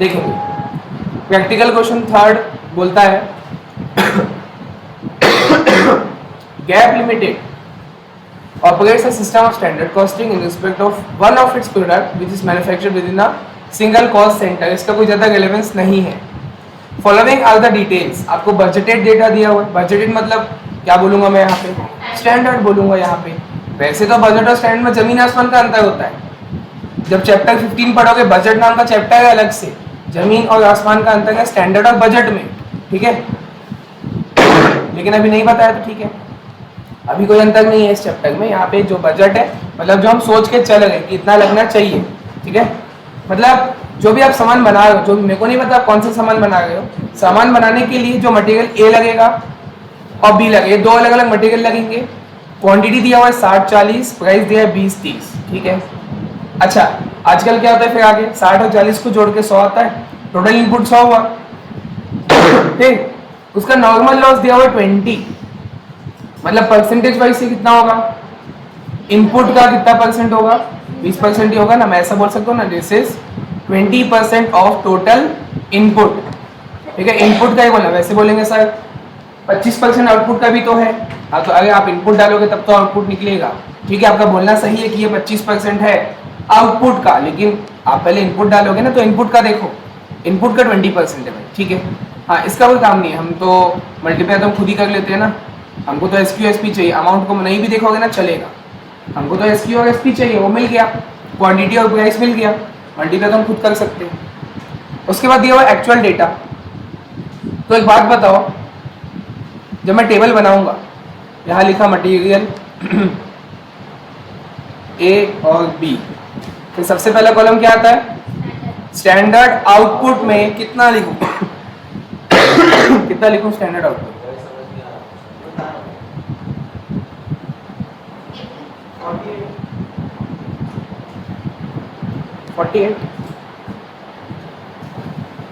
देखेंगे। Practical question third बोलता है gap limited operates a system of standard costing in respect of one of its product which is manufactured within a single cost center। इसका कोई ज़्यादा relevance नहीं है। Following are the details, आपको budgeted data दिया हुआ है। बजटेड मतलब क्या बोलूंगा मैं यहाँ पे, स्टैंडर्ड बोलूंगा यहाँ पे। वैसे तो बजट और स्टैंडर्ड में जमीन आसमान का अंतर होता है। जब चैप्टर 15 पढ़ोगे, बजट नाम का चैप्टर है अलग से, जमीन और आसमान का अंतर है स्टैंडर्ड और बजट में, ठीक है। लेकिन अभी नहीं बताया तो ठीक है, अभी कोई अंतर नहीं है इस चैप्टर में। यहाँ पे जो बजट है मतलब जो हम सोच के चल रहे कि इतना लगना चाहिए, ठीक है। मतलब जो भी आप सामान बना रहे हो, जो मेरे को नहीं पता कौन सा सामान बना रहे हो, सामान बनाने के लिए जो मटेरियल ए लगेगा और बी लगेगा, दो अलग अलग मटेरियल लगेंगे। क्वांटिटी दिया हुआ है 60-40, प्राइस दिया है 20-30, ठीक है। अच्छा, आजकल क्या होता है फिर आगे 60 और 40 को जोड़ के 100 आता है, टोटल इनपुट 100 हुआ, ठीक। उसका नॉर्मल लॉस दिया हुआ है 20, मतलब परसेंटेज वाइज से कितना होगा, इनपुट का कितना परसेंट होगा, 20% ही होगा ना। मैं ऐसा बोल सकता हूँ ना, this is 20% of total input, ठीक है। इनपुट का ही बोलना, वैसे बोलेंगे सर 25% आउटपुट का भी तो है। हाँ, तो अगर आप इनपुट डालोगे तब तो आउटपुट निकलेगा, ठीक है। आपका बोलना सही है कि ये 25% है आउटपुट का, लेकिन आप पहले इनपुट डालोगे ना, तो इनपुट का देखो, इनपुट का 20% है भाई, ठीक है। हाँ, इसका कोई काम नहीं है, हम तो मल्टीप्लाई तो हम खुद ही कर लेते हैं ना। हमको तो SQ SP चाहिए, अमाउंट को नहीं भी देखोगे ना चलेगा, हमको तो SQ और SP चाहिए, वो मिल गया, क्वांटिटी और प्राइस मिल गया, मल्टीप्लाई तो हम खुद कर सकते हैं। उसके बाद दिया हुआ एक्चुअल डेटा। तो एक बात बताओ, जब मैं टेबल बनाऊंगा, यहाँ लिखा मटेरियल A और B, तो सबसे पहला कॉलम क्या आता है, स्टैंडर्ड आउटपुट में कितना लिखूं कितना लिखूं स्टैंडर्ड आउटपुट,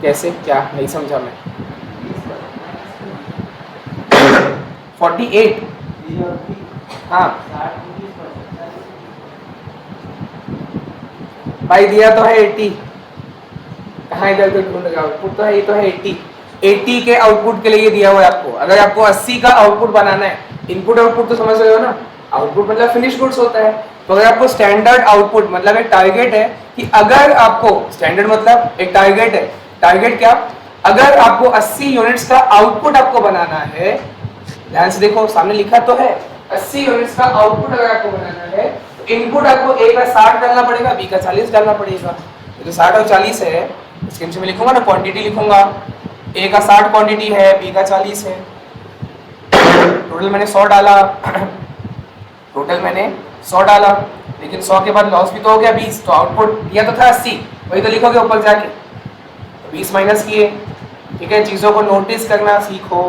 कैसे, क्या नहीं समझा मैं। 48, हाँ भाई दिया तो है 80, कहाँ इधर उधर ढूंढ रहा, आउटपुट तो है, ये तो है 80 के आउटपुट के लिए दिया हुआ है आपको। अगर आपको 80 का आउटपुट बनाना है, इनपुट आउटपुट तो समझ रहे हो ना, आउटपुट मतलब फिनिश गुड्स होता है। तो अगर आपको स्टैंडर्ड आउटपुट मतलब एक टारगेट है कि अगर आपको स्टैंडर्ड मतलब एक टारगेट है, टारगेट क्या, अगर आपको 80 यूनिट्स का आउटपुट आपको बनाना है, ध्यान से देखो सामने लिखा तो है 80 यूनिट्स का आउटपुट अगर आपको बनाना है, तो इनपुट आपको A का 60 डालना पड़ेगा, B का 40 डालना पड़ेगा। तो 60 और 40 है, इसके नीचे में लिखूंगा ना, क्वांटिटी लिखूंगा, A का 60 क्वांटिटी है, B का 40 है, टोटल मैंने 100 डाला टोटल मैंने 100 डाला, लेकिन 100 के बाद लॉस भी तो हो गया 20, तो आउटपुट दिया तो था 80, वही तो लिखोगे ऊपर जाके, तो 20 माइनस किए, ठीक है। चीज़ों को नोटिस करना सीखो।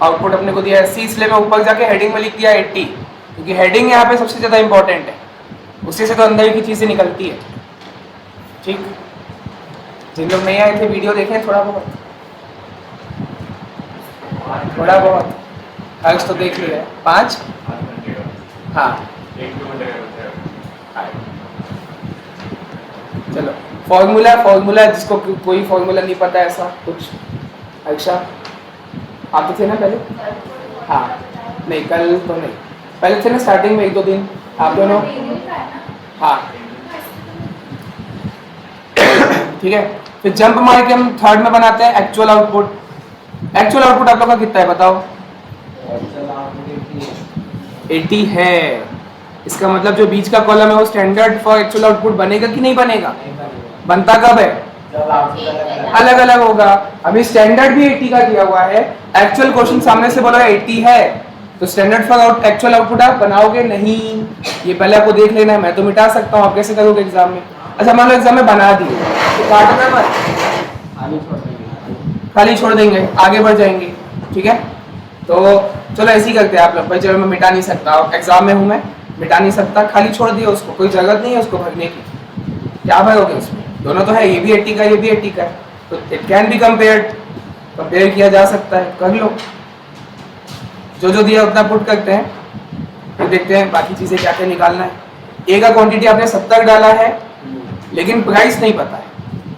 आउटपुट अपने को दिया 80, इसलिए मैं ऊपर जाके हेडिंग में लिख दिया 80, क्योंकि हेडिंग यहाँ पे सबसे ज़्यादा इंपॉर्टेंट है, उसी से तो अंदर की चीज़ें निकलती है, ठीक। जिन लोग नहीं आए थे वीडियो देखें थोड़ा बहुत आज तो देख लिया 5, हाँ चलो। फॉर्मूला जिसको कोई फॉर्मूला नहीं पता ऐसा कुछ, अच्छा आते थे ना पहले, हाँ नहीं कल तो नहीं, पहले थे ना स्टार्टिंग में 1-2 दिन आप दोनों, हाँ ठीक है। फिर जंप मार के हम थर्ड में बनाते हैं एक्चुअल आउटपुट। एक्चुअल आउटपुट आप लोग का कितना है बताओ, 80 है। इसका मतलब जो बीच का कॉलम है वो स्टैंडर्ड फॉर एक्चुअल आउटपुट बनेगा कि नहीं बनेगा, बनता कब है, अलग अलग होगा। अभी स्टैंडर्ड भी 80 का दिया हुआ है, एक्चुअल क्वेश्चन सामने से बोला 80 है, तो स्टैंडर्ड फॉर एक्चुअल आउटपुट आप बनाओगे नहीं, ये पहले आपको देख लेना है। मैं तो मिटा सकता हूँ, आप कैसे करोगे एग्जाम में। अच्छा मान लो एग्जाम में बना दिए तो काटना मत, खाली छोड़ देंगे, आगे बढ़ जाएंगे, ठीक है। तो चलो ऐसे ही करते हैं आप लोग, भाई चलो मैं मिटा नहीं सकता, एग्जाम में हूँ मैं, मिटा नहीं सकता, खाली छोड़ दिया उसको, कोई जरूरत नहीं है उसको भरने की, क्या भरोगे उसमें, दोनों तो है, ये भी 80 का ये भी 80 का है, तो इट कैन बी कंपेयर किया जा सकता है, कर लो। जो दिया उतना पुट करते हैं, फिर देखते हैं बाकी चीज़ें क्या क्या निकालना है। ए का क्वांटिटी आपने 70 डाला है, लेकिन प्राइस नहीं पता है,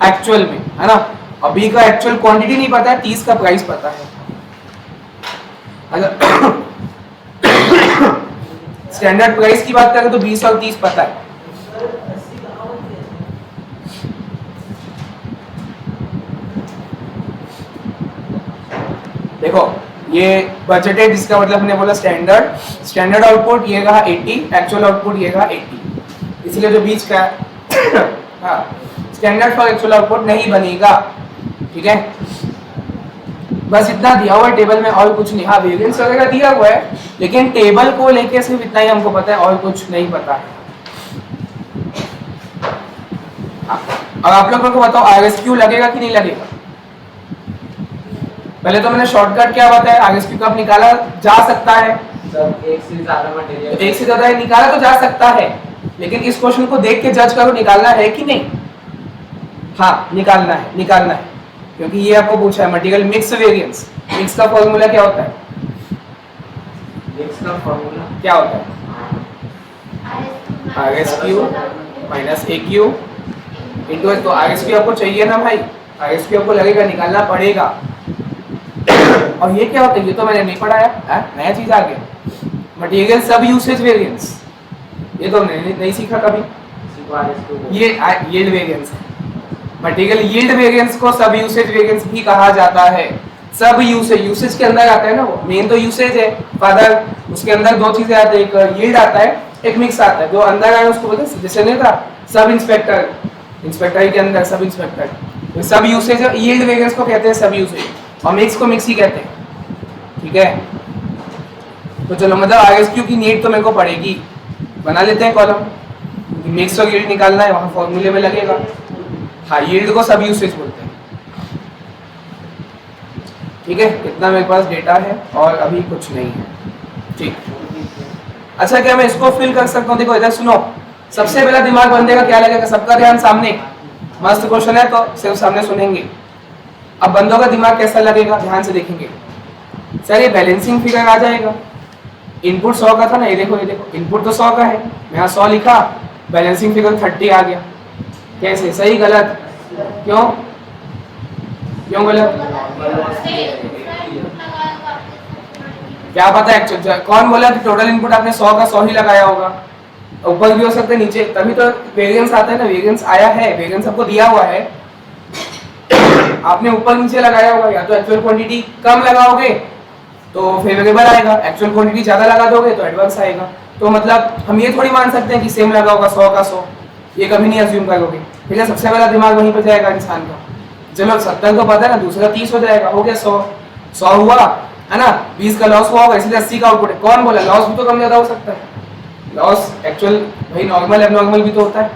एक्चुअल में, है ना। अभी का एक्चुअल क्वांटिटी नहीं पता है, 30 का प्राइस पता है। अगर स्टैंडर्ड प्राइस की बात करें तो 20 और 30 पता है। देखो ये बजटेड, इसका मतलब हमने बोला स्टैंडर्ड आउटपुट ये कहा 80, एक्चुअल आउटपुट ये कहा 80, इसलिए जो बीच का हाँ स्टैंडर्ड फॉर एक्चुअल आउटपुट नहीं बनेगा, ठीक है। बस इतना दिया हुआ है टेबल में और कुछ नहीं। हाँ वेरिएंस वगैरह दिया हुआ है, लेकिन टेबल को लेके सिर्फ इतना ही हमको पता है और कुछ नहीं पता है। अब आप लोगों को बताओ RSQ लगेगा कि नहीं लगेगा। पहले तो मैंने शॉर्टकट क्या बताया, RSQ कब निकाला जा सकता है, एक से ज्यादा मटेरियल, एक से ज्यादा निकाला तो जा सकता है, लेकिन इस क्वेश्चन को देख के जज करो निकालना है कि नहीं। हाँ निकालना है, क्योंकि ये आपको पूछा है मटेरियल मिक्स वेरिएंस। मिक्स का फॉर्मूला क्या होता है, मिक्स का फॉर्मूला क्या होता है, RSQ minus AQ into S. तो RSQ आपको चाहिए ना भाई, RSQ आपको लगेगा, निकालना पड़ेगा। और ये क्या होता है, ये तो मैंने नहीं पढ़ाया, नया चीज आ गया, मटेरियल सब यूसेज वेरिएंस। ये तो मैंने नहीं सीखा कभी। ये यील्ड वेरिएंस है, मटेरियल यील्ड वेरिएंस को सब यूसेज वेरिएंस भी कहा जाता है। सब यूसेज के अंदर आता है ना, वो मेन तो यूसेज है फादर, उसके अंदर दो चीजें आती है, एक यील्ड आता है, एक मिक्स आता है। जो अंदर आया उसको बोलते हैं, जैसे नहीं था सब इंस्पेक्टर के अंदर सब इंस्पेक्टर, सब यूसेज यील्ड वेरिएंस को कहते हैं सब यूसेज, और मिक्स को मिक्स ही कहते हैं, ठीक है। तो चलो मतलब RSQ की नीड तो मेरे को पड़ेगी, बना लेते हैं कॉलम, मिक्स और यील्ड निकालना है, वहां फॉर्मूले में लगेगा। हाँ यील्ड को सब यूसेज बोलते हैं, ठीक है। इतना मेरे पास डेटा है और अभी कुछ नहीं है, ठीक। अच्छा क्या मैं इसको फिल कर सकता हूँ, देखो इधर सुनो, सबसे पहला दिमाग बंदे का क्या लगेगा, सबका ध्यान सामने, मस्त क्वेश्चन है तो सिर्फ सामने सुनेंगे। अब बंदों का दिमाग कैसा लगेगा, ध्यान से देखेंगे। सर ये बैलेंसिंग फिगर आ जाएगा, इनपुट 100 का था ना, ये देखो इनपुट तो 100 का है, यहाँ 100 लिखा, बैलेंसिंग फिगर 30 आ गया। कैसे, सही गलत, क्यों गलत, क्या पता एक्चुअल, कौन बोला कि टोटल इनपुट आपने 100 का 100 ही लगाया होगा, ऊपर भी हो सकता है नीचे, तभी तो वेरिएंस आता है ना। वेरिएंस आया है, वेरिएंस आपको दिया हुआ है, आपने ऊपर नीचे लगाया होगा, या तो एक्चुअल क्वांटिटी कम लगाओगे तो फेवरेबल आएगा, एक्चुअल क्वांटिटी ज्यादा लगा दोगे तो एडवांस आएगा। तो मतलब हम ये थोड़ी मान सकते हैं कि सेम लगा होगा 100 का 100, ये कभी नहीं अज्यूम करोगे, ठीक है। सबसे पहला दिमाग वहीं पे जाएगा इंसान का, चलो 70 तो पता है ना, दूसरा 30 हो जाएगा, हो गया 100 हुआ है ना, 20 का लॉस हुआ होगा, इसलिए 80 का आउटपुट है। कौन बोला, लॉस भी तो कम ज्यादा हो सकता है, लॉस एक्चुअल भाई नॉर्मल एबनॉर्मल भी तो होता है,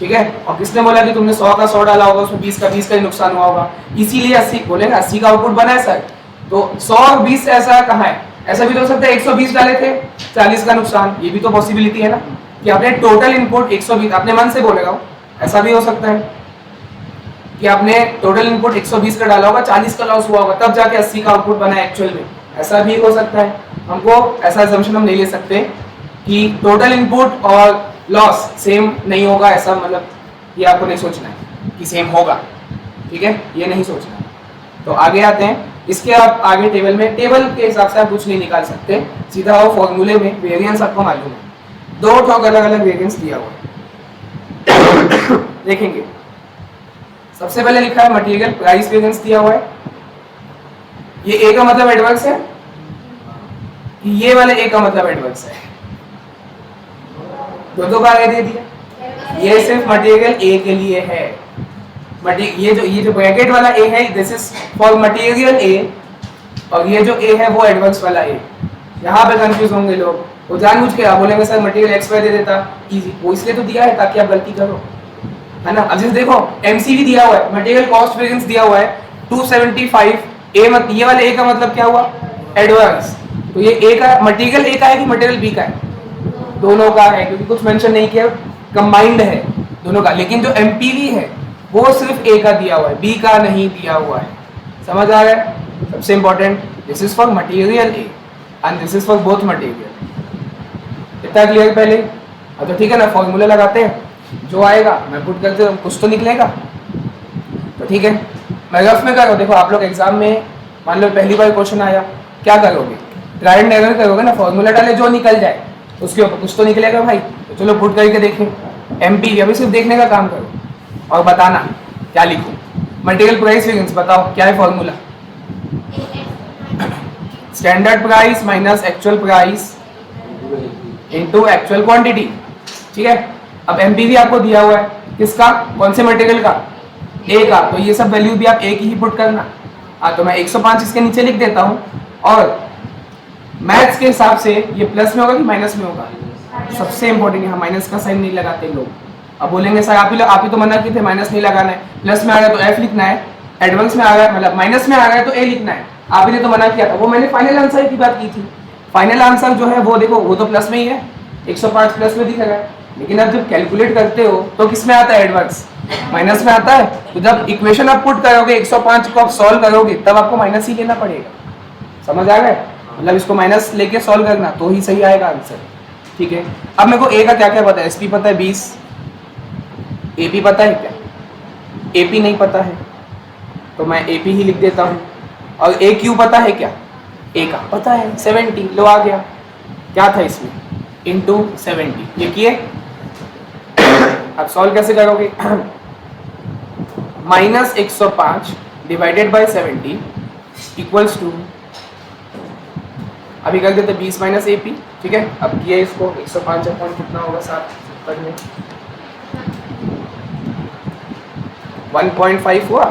ठीक है। और किसने बोला कि तुमने 100 का 100 डाला होगा, उसमें 20 का ही नुकसान हुआ होगा, इसीलिए 80 बोलेगा, 80 का आउटपुट बना है सर। तो 100 और 20 ऐसा कहाँ है, ऐसा भी तो हो सकता है 120 डाले थे 40 का नुकसान, ये भी तो पॉसिबिलिटी है ना, कि आपने टोटल इनपुट 120, अपने मन से बोलेगा, ऐसा भी हो सकता है कि आपने टोटल इनपुट 120 का डाला होगा, 40 का लॉस हुआ होगा, तब जाके 80 का आउटपुट बना है एक्चुअल में, ऐसा भी हो सकता है। हमको ऐसा असम्पशन हम नहीं ले सकते कि टोटल इनपुट और लॉस सेम नहीं होगा, ऐसा मतलब ये आपको नहीं सोचना है कि सेम होगा, ठीक है, ये नहीं सोचना है। तो आगे आते हैं, इसके आप आगे टेबल के हिसाब से आप कुछ नहीं निकाल सकते, सीधा वो फॉर्मूले में वेरिएंस आपको मालूम है, दो ठोक अलग अलग वेरिएंस दिया हुआ है देखेंगे। सबसे पहले लिखा है मटेरियल प्राइस वेरिएंस दिया हुआ है, ये ए का मतलब एडवर्स है, ये वाले ए का मतलब एडवर्स है, दो का आगे दे दिया, ये सिर्फ मटेरियल ए के लिए है। ये जो ब्रैकेट वाला ए है, this is for material A, और ये जो ए है वो एडवांस वाला ए। यहाँ पे कंफ्यूज होंगे लोग, वो जानबूझ के बोलेंगे sir material x why they देता इजी, वो इसलिए तो दिया है ताकि आप गलती करो, है ना। अब जैसे देखो एमसीवी दिया हुआ है, मटेरियल कॉस्ट वेरिएंस दिया हुआ है 275 ए, ये वाले ए का मतलब क्या हुआ, एडवांस। तो ये ए का मटेरियल ए का है कि मटेरियल बी का है, दोनों का है, क्योंकि कुछ मेंशन नहीं किया, कंबाइंड है दोनों का। लेकिन जो एमपीवी है वो सिर्फ ए का दिया हुआ है, बी का नहीं दिया हुआ है, समझ आ रहा है। सबसे important, this is for material A and this is for both material. इतना क्लियर पहले। अब तो ठीक है ना, फॉर्मूला लगाते हैं, जो आएगा मैं पुट करते हूँ, कुछ तो निकलेगा, तो ठीक है, मैं रफ में करो। देखो आप लोग एग्जाम में मान लो पहली बार क्वेश्चन आया, क्या करोगे? ट्रायल एंड एरर करोगे ना, फॉर्मूला डाले जो निकल जाए उसके ऊपर कुछ तो निकलेगा भाई। तो चलो पुट करके देखें। एमपी अभी सिर्फ देखने का काम करो और बताना क्या लिखूं। मटेरियल प्राइस वेरिएंस बताओ क्या है formula? Standard price minus actual price into actual quantity. ठीक है, अब एमपीवी आपको दिया हुआ है किसका, कौन से मटेरियल का? ए का। तो ये सब वैल्यू भी आप ए की ही पुट करना। तो मैं 105 इसके नीचे लिख देता हूँ। और मैथ्स के हिसाब से ये प्लस में होगा कि माइनस में होगा? सबसे इंपॉर्टेंट, यहाँ माइनस का साइन नहीं लगाते लोग। अब बोलेंगे सर आप ही तो मना किए थे माइनस नहीं लगाना है, प्लस में आ गया तो एफ लिखना है, एडवांस में आ गया मतलब माइनस में आ गया तो ए लिखना है। आप ही ने तो मना किया था। वो मैंने फाइनल आंसर की बात की थी। फाइनल आंसर जो है वो देखो, वो तो प्लस में ही है, 105 प्लस में दिखेगा। लेकिन अब जब कैलकुलेट करते हो तो किस में आता है? एडवांस, माइनस में आता है। तो जब इक्वेशन आप पुट करोगे 105 को आप सॉल्व करोगे तब आपको माइनस ही लेना पड़ेगा। समझ आ गए? मतलब इसको माइनस लेके सॉल्व करना तो ही सही आएगा आंसर। ठीक है, अब मेरे को ए का क्या क्या पता है? एसपी पता है 20, एपी पता है क्या? एपी नहीं पता है तो मैं एपी ही लिख देता हूँ। और ए क्यू पता है क्या? ए का पता है 70, लो आ गया। क्या था इसमें? इंटू 70 लिखिए। अब सॉल्व कैसे करोगे? Minus 105 divided by 70 equals to, अभी कर देते 20 माइनस एपी। ठीक है, अब किया इसको 105 अपॉन कितना होगा 7 में 1.5 हुआ,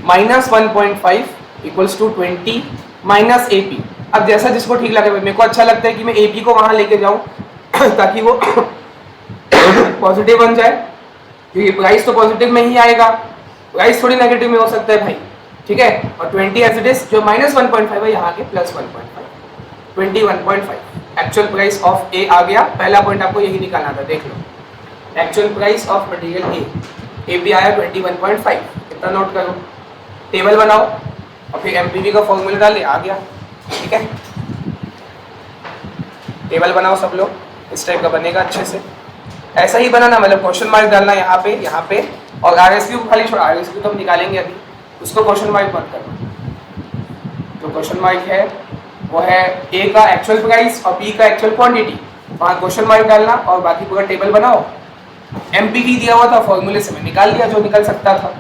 minus 1.5 equals to 20 minus AP. अब जैसा जिसको ठीक लगे, मेरे को अच्छा लगता है कि मैं एपी को वहां लेके जाऊं ताकि वो पॉजिटिव बन जाए, क्योंकि प्राइस तो पॉजिटिव में ही आएगा, प्राइस थोड़ी नेगेटिव में हो सकता है भाई। ठीक है, और 20 एज इट इज, जो माइनस 1.5 है यहाँ के plus 1.5, 21.5। Actual price of A आ गया। पहला पॉइंट आपको यही निकालना था, देख लो। Actual price of material A भी आया 21.5। इतना नोट करो, टेबल बनाओ और फिर एमपीवी का फॉर्मूला डाले, आ गया। ठीक है, टेबल बनाओ सब लोग, इस टाइप का बनेगा अच्छे से। ऐसा ही बनाना, मतलब क्वेश्चन मार्क डालना यहाँ पे और आरएसक्यू को खाली छोड़ा। आरएसक्यू तो हम निकालेंगे अभी, उसको क्वेश्चन मार्क मत करना। तो क्वेश्चन मार्क है वो है ए का एक्चुअल प्राइस और बी का एक्चुअल क्वांटिटी, वहाँ क्वेश्चन मार्क डालना और बाकी पूरा टेबल बनाओ। एमपीवी दिया हुआ था, फॉर्मूले से मैं निकाल लिया जो निकल सकता था।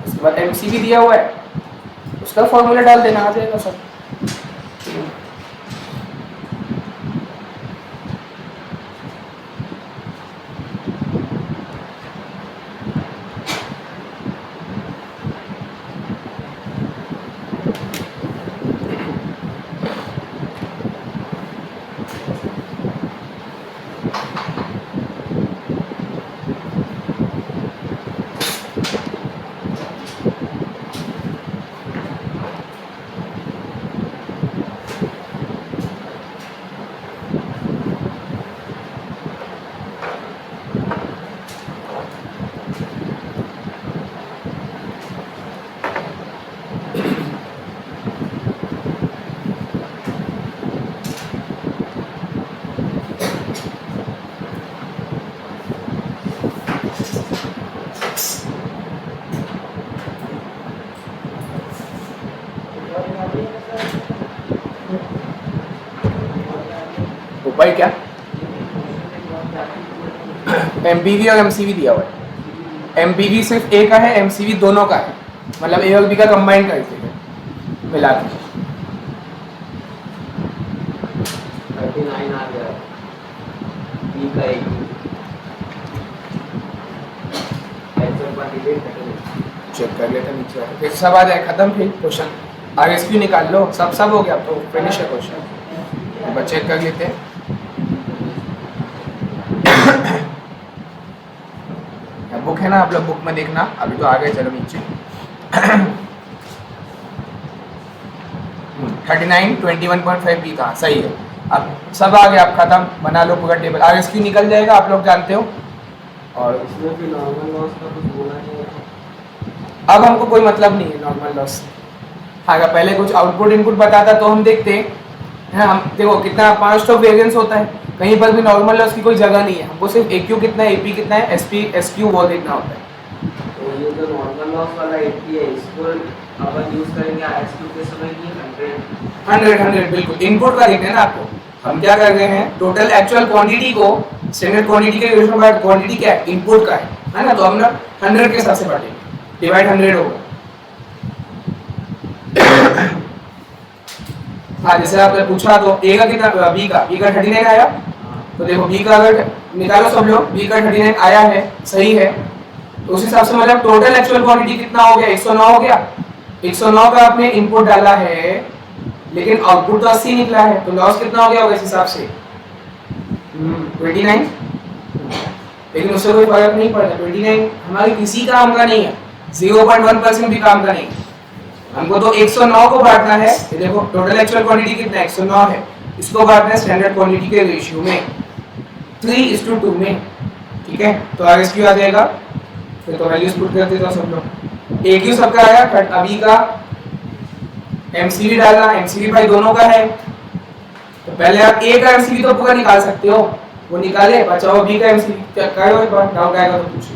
उसके बाद एमसीवी दिया हुआ है, उसका फॉर्मूला डाल देना, आ जाएगा सब। ऊपर क्या एमपीवी और एमसीवी दिया हुआ है। एमपीवी सिर्फ ए का है, एमसीवी दोनों का है, मतलब ए और बी का कंबाइन करके है, मिला के। 39 आ गया, बी का एक चेक कर लेते नीचे, फिर सब आ जाए खत्म, फिर क्वेश्चन आरएसक्यू निकाल लो, सब हो गया तो फिनिश है क्वेश्चन। एक बार चेक कर लेते हैं। बुक है ना, आप लोग बुक में देखना, अभी तो आ गए, चलो नीचे। 39 21.5 बी का सही है। अब सब आ गया, आप खत्म, बना लो पूरा टेबल। आरएसक्यू निकल जाएगा, आप लोग जानते हो। और इसमें भी नॉर्मल लॉस का कुछ बोला नहीं है। अब हमको कोई मतलब नहीं है नॉर्मल लॉस। अगर पहले कुछ आउटपुट इनपुट बताता तो हम देखते हैं, हम देखो कितना 5 तो वेरिएंस होता है, कहीं पर भी नॉर्मल लॉस की कोई जगह नहीं है, हमको सिर्फ AQ कितना है, AP कितना है, SQ वो देखना होता है। तो ये जो नॉर्मल लॉस वाला 80 है, इसको अपन यूज करेंगे SQ के समय की 100 बिल्कुल इनपुट का देखना है ना आपको। हम क्या कर रहे हैं, टोटल एक्चुअल क्वांटिटी को स्टैंडर्ड क्वांटिटी के रेशियो में क्वांटिटी क्या है, इनपुट का है ना, तो हम ना 100 के हिसाब से बांटेंगे, डिवाइड 100 होगा। हाँ जैसे आपने पूछा तो A का कितना, B का 39 आया, तो देखो B का अगर निकालो सब लोग, B का 39 आया है, सही है, तो उस हिसाब से मतलब टोटल एक्चुअल क्वांटिटी कितना हो गया, 109 हो गया। 109 का आपने इनपुट डाला है, लेकिन आउटपुट तो 80 निकला है, तो लॉस कितना हो गया होगा इस हिसाब से 29, लेकिन उससे कोई फर्क नहीं पड़ता। 29 हमारे किसी काम का नहीं है, 0.1% भी काम का नहीं है। हमको तो 109 को बांटना है, ये देखो टोटल एक्चुअल क्वांटिटी कितना है, 109 है, इसको बांटना है स्टैंडर्ड क्वांटिटी के रेशियो में 3:2 में, ठीक है। तो RSQ आ जाएगा, फिर तो वैल्यूज पुट कर देता सब लोग। AQ सबका आया, बट अभी का MCV डालना, MCV भाई दोनों का है, तो पहले आप A का MCV तो पूरा निकाल सकते हो, वो निकाले, बचाओ B का MCV, क्या करो एक बार, डाउट आएगा तो पूछो।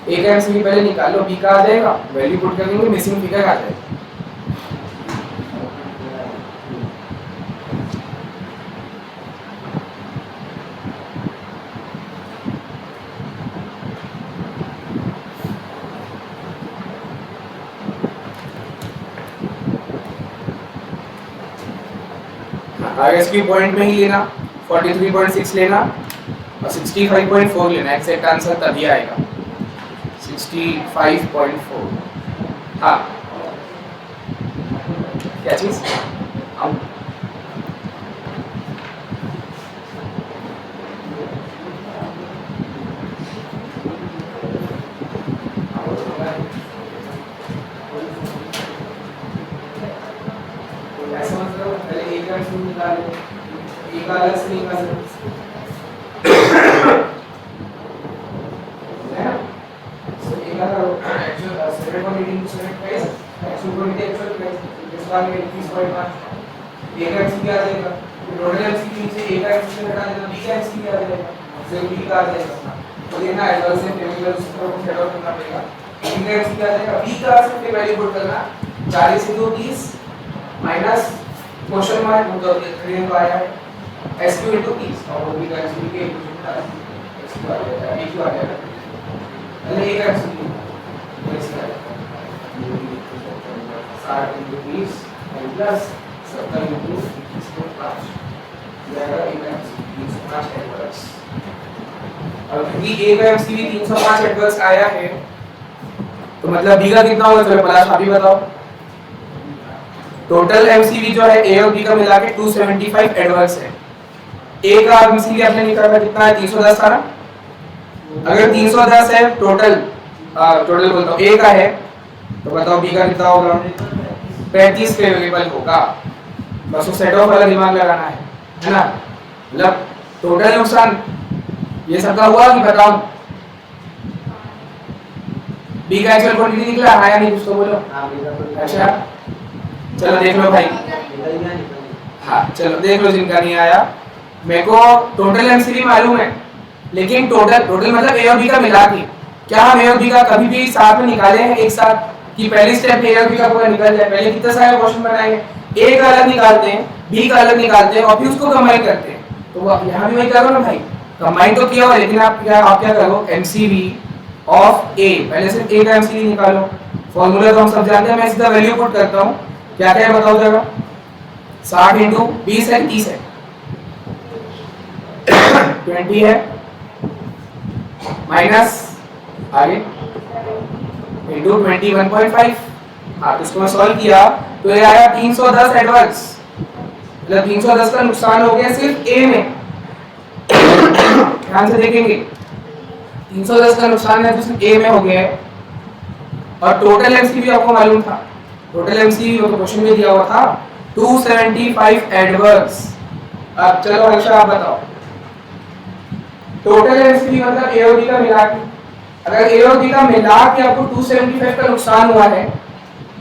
A का MCV पहले निकालो, B का आ जाएगा, वैल्यू पुट कर देंगे, मिसिंग फिगर आ जाएगा। RSQ पॉइंट में ही लेना, 43.6 लेना और 65.4 लेना, एक्सैक्ट आंसर तभी आएगा 65.4। हाँ क्या चीज, माइनस क्वेश्चन मार्क मतलब क्लियर आया है SQ into 30 और वो भी का SQ के SQ आ जाएगा, AQ आ जाएगा, पहले A का SQ इसका 60 into 30 प्लस 70 into 5 जाएगा A का SQ 305 एडवर्स। और क्योंकि A का MCV 305 एडवर्स आया है, तो मतलब B का कितना होगा, चलो पलाश आप ही बताओ। टोटल MCV जो है A और B का मिला के 275 एडवर्स है। A का MCV आपने निकाला कितना है, 310 था ना, अगर 310 है टोटल, टोटल बोलता हूँ A का है, तो बताओ B का कितना होगा, 35 फेवरेबल होगा। बस उस सेट ऑफ वाला दिमाग लगाना है ना, मतलब टोटल नुकसान ये सबका हुआ कि बताओ। B का एक्चुअल क्वांटिटी निकला है या नहीं, कुछ तो बोलो। अच्छा चलो देख लो भाई, हाँ चलो देख लो जिनका नहीं आया। मेरे को टोटल MCV मालूम है, लेकिन टोटल मतलब A और B का मिला के, क्या हम A और B का कभी भी साथ में निकाले हैं एक साथ, कि पहली स्टेप A और B का पूरा निकल जाए, पहले कितना सारा क्वेश्चन बनाएंगे, A का अलग निकालते हैं, B का अलग निकालते हैं और फिर उसको कंबाइन करते हैं। तो वो यहाँ भी वही करो ना भाई, कंबाइन तो किया हुआ, लेकिन आप क्या करो, MCV ऑफ A, पहले सिर्फ A का MCV निकालो, फॉर्मूला तो हम सब जानते हैं, मैं सीधा वैल्यू पुट करता हूँ, क्या क्या बताओ जरा, 60 into 20 है, 30 है, 20 है, माइनस आगे into 21.5। हाँ तो इसको मैं सॉल्व किया तो ये आया 310 एडवर्स, मतलब 310 का नुकसान हो गया सिर्फ A में। ध्यान से देखेंगे, 310 का नुकसान है तो सिर्फ A में हो गया है, और टोटल MCV आपको मालूम था, टोटल MCV वो तो क्वेश्चन में दिया हुआ था 275 एडवर्स। अब चलो हर्षा आप बताओ, टोटल MCV मतलब A और B का मिला के, अगर A और B का मिला के आपको 275 का नुकसान हुआ है,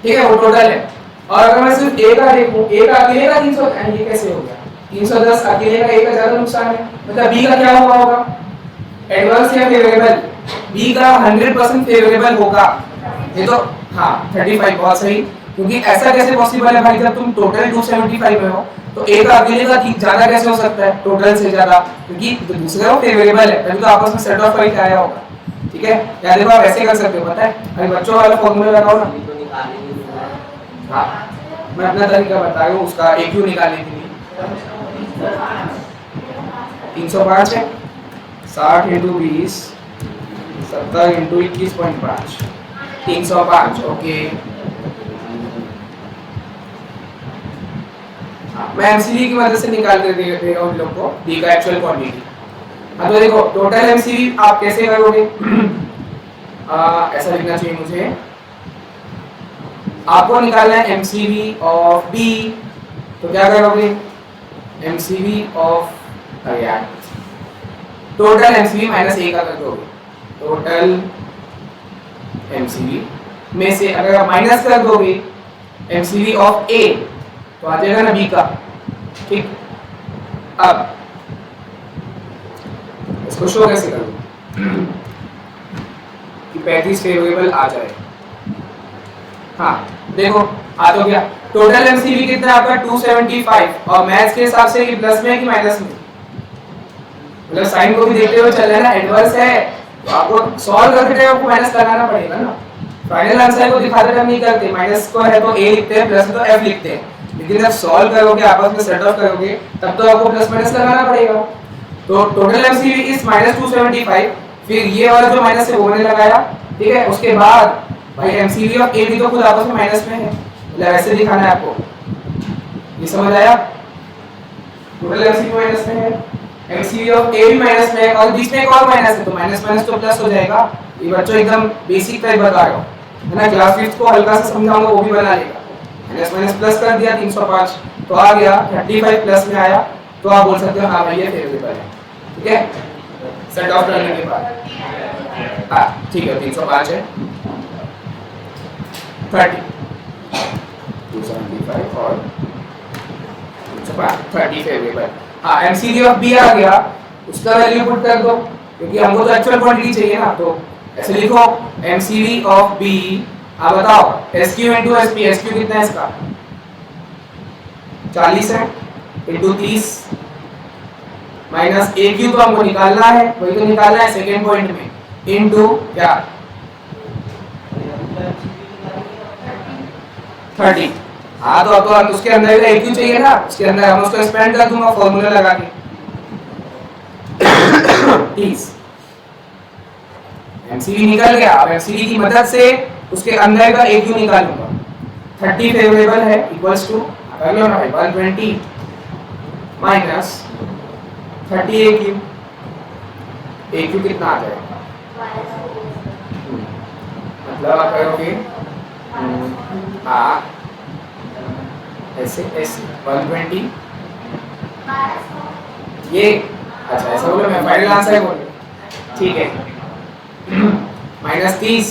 ठीक है, वो टोटल है। और अगर मैं सिर्फ ए का देखूं, ए का अकेले का 300, ये कैसे हो गया? 310 अकेले का ए का ज्यादा नुकसान है, मतलब बी का क्या हुआ होगा? एडवर्स या फेवरेबल? बी का 100% फेवरेबल होगा। ये तो हाँ 35 बहुत सही, क्योंकि ऐसा कैसे पॉसिबल है भाई, जब तुम टोटल 275 में हो तो ए का अकेले का ज्यादा कैसे हो सकता है टोटल से ज्यादा, क्योंकि जो दूसरा वो फेवरेबल है, तभी तो आपस में सेट ऑफ करके आया होगा। ठीक है, या देखो आप ऐसे कर सकते हो, पता है अभी बच्चों वाला फॉर्मूला लगाओ ना। अभी तो निकाल ही नहीं हुआ है। हाँ मैं अपना तरीका बता रहा हूँ उसका AQ निकालने के लिए। 305 है, 60 इंटू 20, 70 इंटू 21.5, 305। ओके, मैं एमसीवी की मदद से निकाल कर देगा उन लोग को डी का एक्चुअल क्वांटिटी। हाँ तो देखो टोटल एमसीवी आप कैसे करोगे? ऐसा लिखना चाहिए मुझे, आपको निकालना है एमसीवी ऑफ बी, तो क्या करोगे? एमसीवी ऑफ यार टोटल एमसीवी माइनस ए का कर दोगे, टोटल एमसीवी में से अगर आप माइनस कर दोगे एमसीवी ऑफ ए तो आ जाएगा ना बी का। ठीक, अब इसको शो कैसे करूं कि 35 फेवरेबल आ जाए? हाँ देखो आ तो गया। टोटल एमसीवी कितना आपका 275, और मैथ्स के हिसाब से ये प्लस में है कि माइनस में? मतलब साइन को भी देखते हुए चल रहा है ना, एडवर्स है तो आपको सॉल्व करते टाइम आपको माइनस लगाना पड़ेगा ना। फाइनल आंसर को दिखाते टाइम नहीं करते, माइनस को है तो ए लिखते हैं, प्लस तो एफ लिखते हैं, लेकिन जब सॉल्व करोगे आपस में सेट ऑफ करोगे तब तो आपको प्लस माइनस लगाना पड़ेगा। तो टोटल एमसीवी इज -275, फिर ये वाला जो माइनस है वो मैंने लगाया, ठीक है। उसके बाद भाई एमसीवी ऑफ ए भी तो खुद आपस में माइनस में है, मतलब ऐसे दिखाना है आपको, ये समझ आया? टोटल एमसीवी माइनस में है, एमसीवी ऑफ ए भी माइनस में है, और बीच में एक और माइनस है तो माइनस माइनस तो प्लस हो जाएगा। ये बच्चों एकदम बेसिक टाइप बता रहा हूं, है ना, क्लास 5 को हल्का सा समझाऊंगा वो भी बना लेगा। माइनस माइनस प्लस कर दिया 305 तो आ गया 35 प्लस में आया, तो आप बोल सकते हो हाँ भाई ये फेवरेबल है। ठीक है, सेट ऑफ करने के बाद हाँ ठीक है 305 है 30 275 और 30 फेवरेबल। हाँ एमसीवी ऑफ बी आ गया, उसका वैल्यू पुट कर दो क्योंकि हमको तो एक्चुअल क्वांटिटी चाहिए ना, तो ऐसे लिखो एमसीवी ऑफ बी। आप बताओ एसक्यू इनटू एसपी, एसक्यू कितना है इसका 40 है, इनटू 30 माइनस AQ तो हमको निकालना है, वही तो निकालना है सेकंड पॉइंट में, इनटू क्या 30। हाँ तो अब उसके अंदर का AQ चाहिए ना, उसके अंदर हम उसको एक्सपेंड कर दूंगा फॉर्मूला लगा के 30। एमसीवी निकल गया, अब एमसीवी की मदद से उसके अंदर का AQ निकालूंगा। 30 फेवरेबल है इक्वल्स टू कर लो ना भाई 120 माइनस 30 AQ। AQ कितना आ जाएगा? मतलब आप करोगे हाँ ऐसे ऐसे 120 ये अच्छा ऐसा बोलो, मैं फाइनल आंसर बोल ठीक है माइनस 30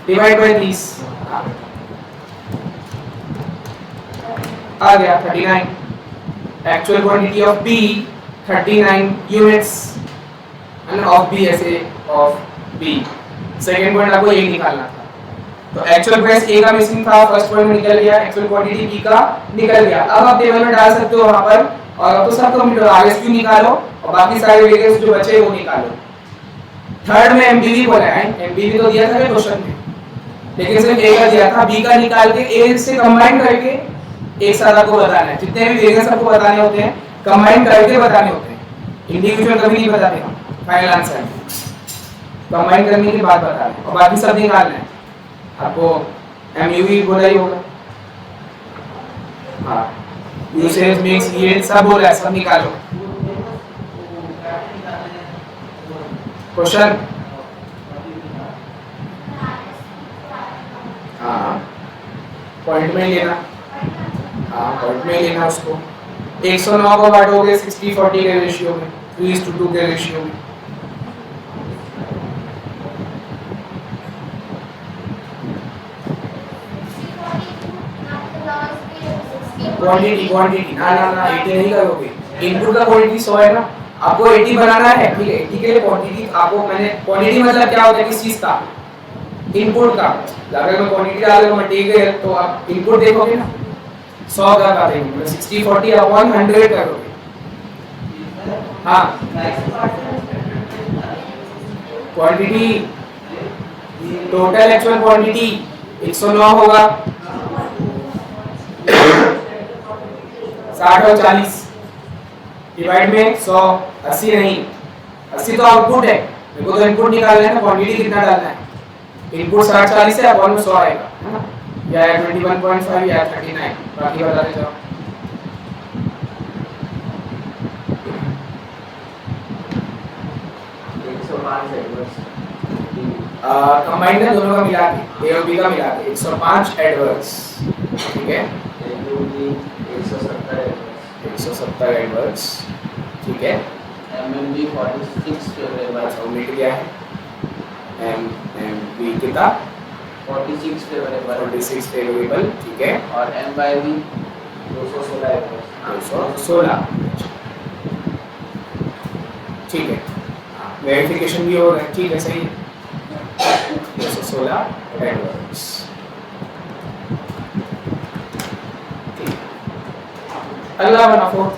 डिवाइड बाय 30 आ गया 39। Actual quantity of B 39 units and of B ऐसे ऑफ बी। सेकंड पॉइंट आपको ये निकालना था, तो एक्चुअल प्राइस ए का मिसिंग था, फर्स्ट पॉइंट में निकल गया, एक्चुअल क्वांटिटी बी का निकल गया। अब आप टेबल में डाल सकते हो वहां पर, और अब तो सब कंप्लीट हो, आरएसक्यू निकालो और बाकी सारे वेरिएबल्स जो बचे वो निकालो। थर्ड में एमबीवी बोला है, एमबीवी तो दिया था क्वेश्चन में, लेकिन सिर्फ ए का दिया था, बी का निकाल के ए से कंबाइन करके एक साथ आपको बताना है। जितने भी वेरिएंस आपको बताने होते हैं कंबाइन करके बताने होते हैं, इंडिविजुअल कभी नहीं बताते हम। फाइनल आंसर कंबाइन करने के बाद बताना है और बाकी सब निकालना है। आपको एमयूवी बोला ही होगा, हाँ यूसेज मिक्स यील्ड सब बोला है, सब निकालो। क्वेश्चन हाँ पॉइंट में लेना, हाँ पॉइंट में लेना उसको। 109 को बांटोगे 60-40 के रेशियो में, 3:2 के रेशियो में। क्वांटिटी क्वांटिटी ना ना ना 80 नहीं करोगे, इनपुट का क्वांटिटी 100 है ना, आपको 80 बनाना है, ठीक है। 80 के लिए क्वांटिटी आपको मैंने, क्वांटिटी मतलब क्या होता है, किस चीज का, इनपुट का। अगर मैं क्वांटिटी डाल दूं मटेरियल तो आप इनपुट देखोगे ना 100 का देंगे, मतलब 60 40 अपॉन 100 करोगे। हाँ क्वांटिटी, टोटल एक्चुअल क्वांटिटी 109 होगा, 60 और 40 डिवाइड में 100, 80 नहीं, 80 तो आउटपुट है, मेरे को तो इनपुट निकालना है ना, क्वांटिटी कितना डालना है, इनपुट 60 40 है, अपॉन में 100 आएगा, है ना, या 21.5 या 39, बाकी बताते जाओ। कंबाइंड है दोनों का मिला के, ए और बी का मिला के 105 एडवर्स, ठीक है, 170 एडवर्स, ठीक है। MMB 46 फेवरेबल, अच्छा मिट गया है, एम एम बी कितना 46 फेवरेबल, 46 फेवरेबल, ठीक है, और MYB 216 एडवर्स, 216, ठीक है। वेरिफिकेशन भी हो रहा है, ठीक है, सही है, 216 एडवर्स, ठीक। अगला बना फोर्थ,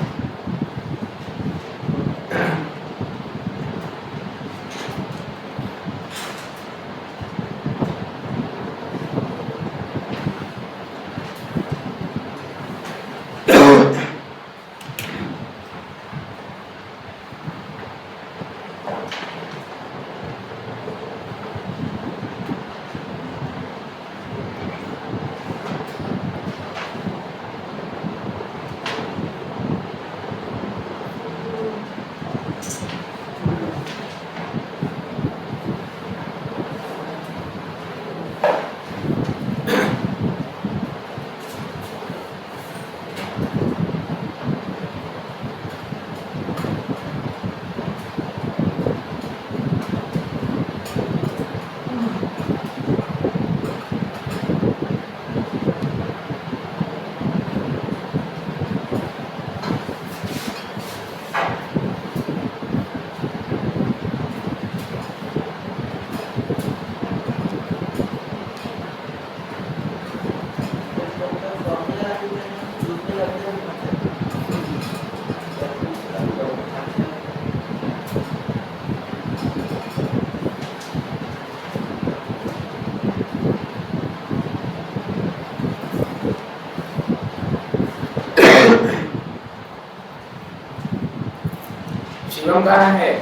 शिवम कहाँ है,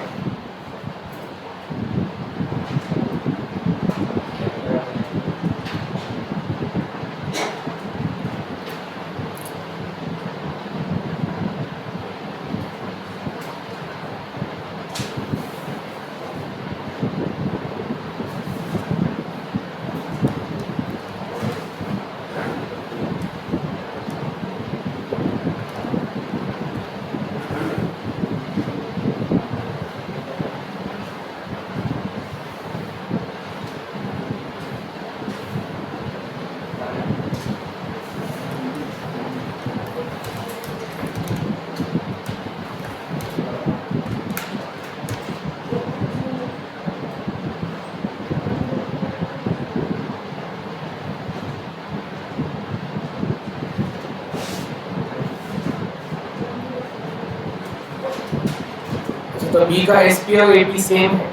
तो बी का एसपी और एपी सेम है,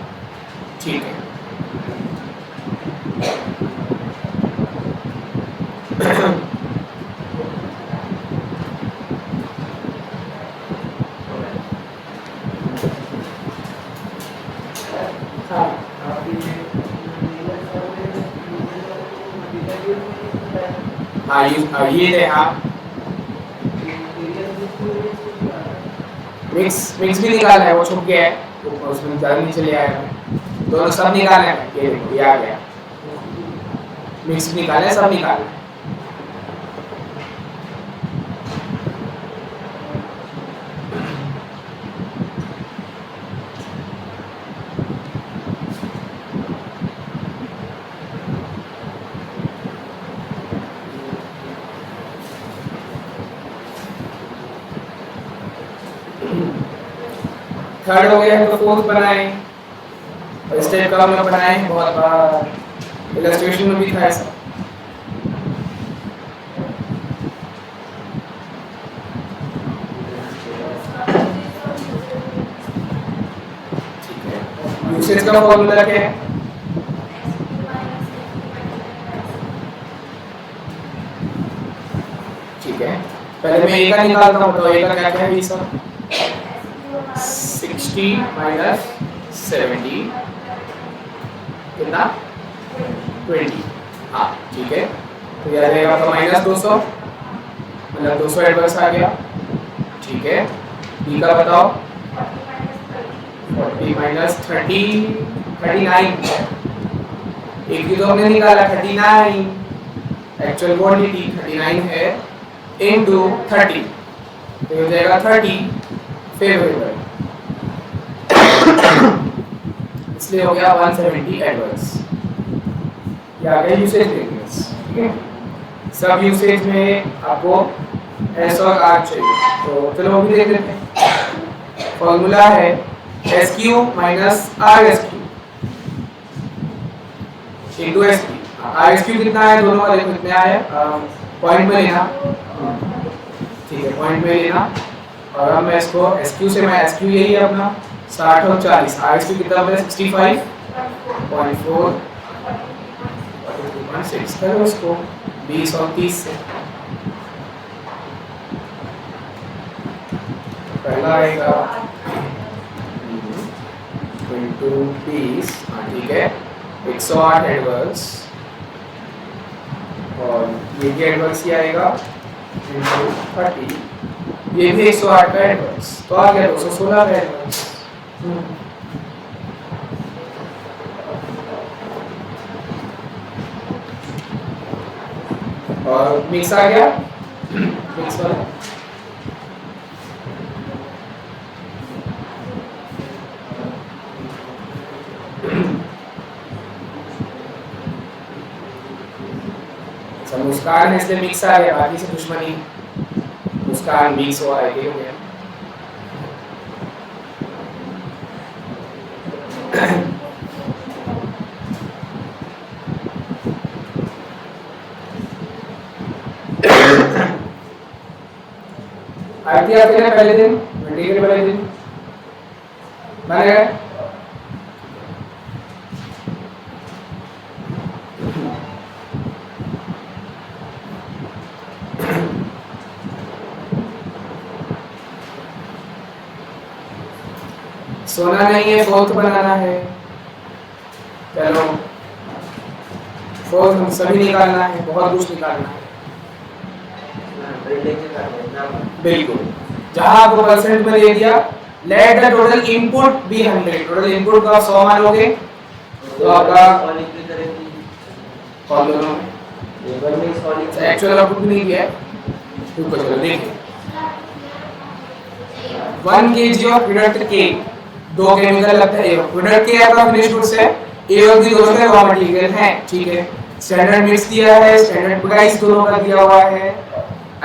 ठीक है। हाँ ये है, हाँ मिक्स मिक्स भी निकालना है, वो छुप गया है तो उसमें ज़्यादा नीचे ले आया मैं, दोनों सब निकालना है, ये देखो ये आ गया, मिक्स निकालना है, सब निकालना है। थर्ड हो गया है तो फोर्थ बनाए, और इस टाइप का हमने बनाए हैं बहुत बार, इलस्ट्रेशन में भी था ऐसा। ठीक है, यूसेज का फॉर्मूला क्या है? ठीक है, पहले मैं ए का निकालता हूँ, तो ए का क्या क्या है ये सब? 60 माइनस 70 कितना? 20। हाँ ठीक है, तो यह रहेगा आपका माइनस 200, मतलब 200 एडवर्स आ गया। ठीक है, बी का बताओ। 40 माइनस 30 39, एक की तो हमने निकाला 39, एक्चुअल क्वांटिटी 39 है इनटू 30, तो हो जाएगा 30 फेवरेबल, इसलिए हो गया 170 एडवर्स। ये आ गया यूसेज रेडियस। ठीक है, सब यूसेज में आपको एस और आर चाहिए, तो चलो अभी देख लेते हैं। फॉर्मूला है S Q minus R S Q into S P. R S Q कितना है दोनों का देखो, कितना है पॉइंट में लेना। ठीक है, पॉइंट में लेना, और अब मैं इसको एस क्यू से, मैं एस क्यू यही है अपना 60 और 40, आर एस क्यू कितना होगा 65.4 6 करो इसको 20 और 30 से। पहला आएगा इनटू 20, ठीक है, 108 एडवर्स, और ये भी एडवर्स ही आएगा इनटू 30, ये भी 108 का एडवर्स, तो आ गया 216 का एडवर्स। और मिक्स आ गया, मिक्स वाला मुस्कान है इसलिए मिक्स आ गया, बाकी से दुश्मनी, मुस्कान मिक्स हुआ है, हो गया। आरती आपके ना पहले दिन, मंडे के पहले दिन बन गए। सोना नहीं है, फोर्थ बनाना है, चलो फोर्थ हम सभी निकालना है, बहुत कुछ निकालना है। बिल्कुल, जहां आपको परसेंट में दे दिया, let the total input be 100, total input का 100 मान लोगे तो आपका कॉलम में एक्चुअल आउटपुट नहीं दिया है, तो चलो देखिए 1 kg ऑफ प्रोडक्ट के, दो केमिकल लगता है, प्रोडक्ट के आपका फिनिश गुड्स है, ए और बी दोनों के रॉ मटेरियल हैं। ठीक है, स्टैंडर्ड मिक्स दिया है, स्टैंडर्ड प्राइस दोनों का दिया हुआ है,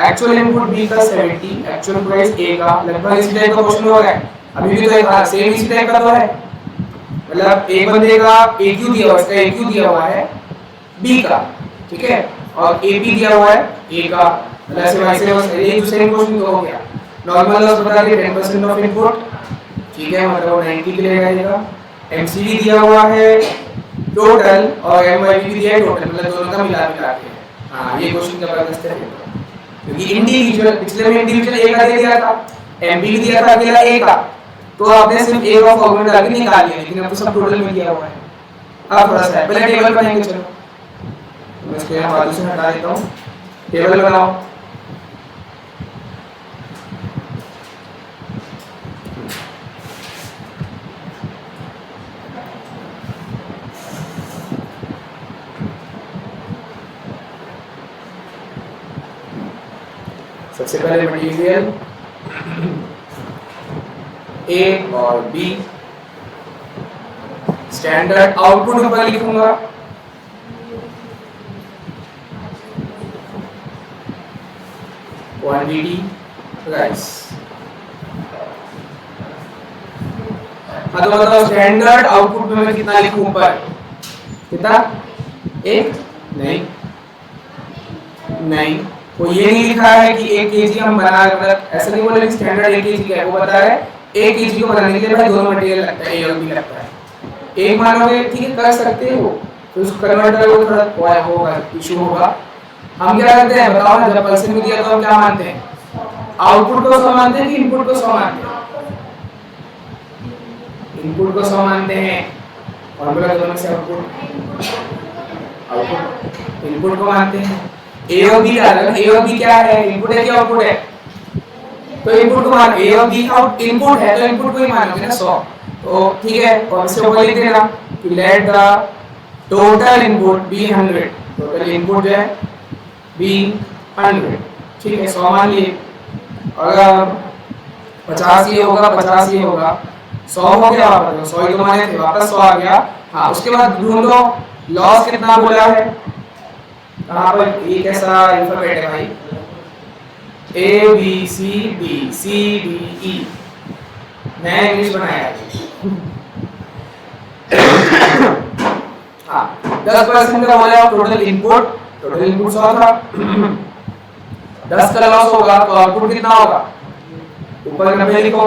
एक्चुअल इनपुट बी का 70, एक्चुअल प्राइस ए का, लगभग इसी टाइप का क्वेश्चन हो रहा है। अभी भी तो एक सेम इसी टाइप का तो है, मतलब एक बंदे का ए क्यू दिया हुआ है, इसका ए क्यू दिया हुआ है बी का, ठीक है, और ए बी दिया हुआ है ए का, मतलब ऐसे वैसे बस एक दूसरे क्वेश्चन तो हो गया। नॉर्मल लॉस बता दिए 10% ऑफ इनपुट, ठीक है, मतलब 90 के लिए रहेगा। एमसीवी दिया हुआ है टोटल, और एमवाईपी भी दिया है टोटल, मतलब दोनों का मिला मिला के। हां, ये क्वेश्चन जबरदस्त है, क्योंकि इंडिविजुअल पिछले में इंडिविजुअल ए का दे दिया था, एमबी भी दिया था अकेला ए का, तो आपने सिर्फ ए का फॉर्मूला डाल के निकाल लिया, लेकिन अब तो सब टोटल में दिया हुआ है। अब थोड़ा सा पहले टेबल बनाएंगे, चलो मैं इसको यहां बाजू से हटा देता हूं, टेबल बनाओ। सबसे पहले मटेरियल ए और बी, स्टैंडर्ड आउटपुट ऊपर लिखूंगा, क्वांटिटी प्राइस, हाँ तो बताओ स्टैंडर्ड आउटपुट में मैं कितना लिखूं ऊपर? कितना? एक? नहीं नहीं, वो ये नहीं लिखा है कि 1 kg हम बना, मतलब ऐसा नहीं बोले कि स्टैंडर्ड 1 kg का है, वो बता रहा है 1 kg को बनाने के लिए भाई दोनों मटेरियल लगता है, ए और बी लगता है। एक मानोगे ठीक है कर सकते हो, तो उसको कन्वर्टर को थोड़ा होगा इशू होगा। हम क्या करते हैं बताओ ना, जब परसेंट में दिया तो हम क्या मानते हैं? आउटपुट को 100 मानते हैं कि इनपुट को 100 मानते हैं? इनपुट को 100 मानते हैं। और बोला दोनों से आउटपुट इनपुट को मानते हैं। ए और बी डाल रहे, ए और बी क्या है? इनपुट है कि आउटपुट है? तो इनपुट को मान, ए और बी आउट इनपुट है तो इनपुट को ही मानोगे ना 100। तो ठीक है, और इससे ऊपर लिख देना कि let the total input be 100, total input जो है बी 100, ठीक है 100 मान लिए। अगर 50 ये होगा 50 ये होगा, 100 हो गया, वापस 100 ही तो माने थे, वापस 100 आ गया। हाँ उसके बाद ढूंढो लॉस कितना बोला है, कहाँ पर? ये कैसा अल्फाबेट है भाई? A B C D E, नया इंग्लिश बनाया है। हाँ 10% का बोला टोटल इनपुट 100 था। 10 का लॉस होगा तो आउटपुट कितना होगा? ऊपर 90 लिखो,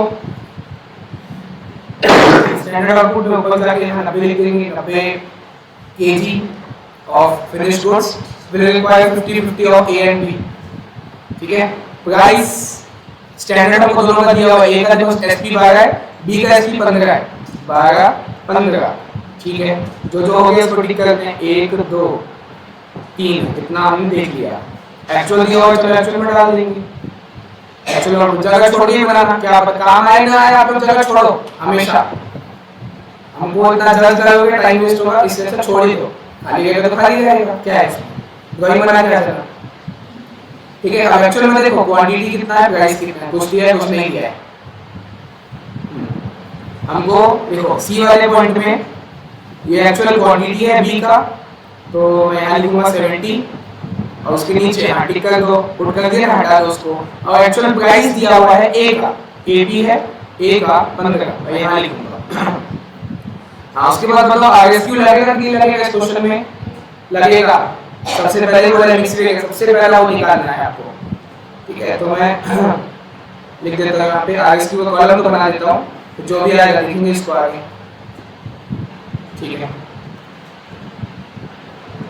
स्टैंडर्ड आउटपुट में ऊपर जाके हम 90 लिख देंगे। 90 kg of finished goods will require 50-50 of A and B, ठीक है। प्राइस स्टैंडर्ड हमको दोनों का दिया हुआ है, ए का जो एसपी 12 है, बी का एसपी 15 है, 12-15, ठीक है। जो जो हो गया उसको टिक करते हैं, 1 2 3, इतना हमने देख लिया। एक्चुअल दिया हुआ चलो एक्चुअल में डाल देंगे। एक्चुअल में जगह छोड़िए बनाना, क्या पता काम आए ना आए, आप लोग जगह छोड़ो हमेशा। हमको इतना जल्द करोगे टाइम वेस्ट होगा, इसलिए अच्छा छोड़ ही दो, खाली रहेगा तो खाली रहेगा, क्या है इसमें ड्राइंग बना के आ जाना, ठीक है। अब एक्चुअल में देखो क्वांटिटी कितना है, प्राइस कितना है, कुछ दिया है कुछ नहीं दिया है। हमको देखो सी वाले पॉइंट में ये एक्चुअल क्वांटिटी है बी का, तो मैं यहाँ लिखूंगा 70 और उसके नीचे हाँ टिक कर दो, पुट कर दिया, हटा दो उसको। और एक्चुअल प्राइस दिया हुआ है ए का, ए बी है, ए का 15, मैं यहाँ लिखूंगा। हाँ उसके बाद मतलब आरएसक्यू लगेगा कि लगेगा, इस क्वेश्चन में लगेगा। सबसे पहले वो वाला मिक्स रहेगा, सबसे पहला वो निकालना है आपको, ठीक है। तो मैं लिख देता हूँ यहाँ पे आरएसक्यू का कॉलम तो बना देता हूँ, तो जो भी आएगा लिखेंगे इसको आगे, ठीक है।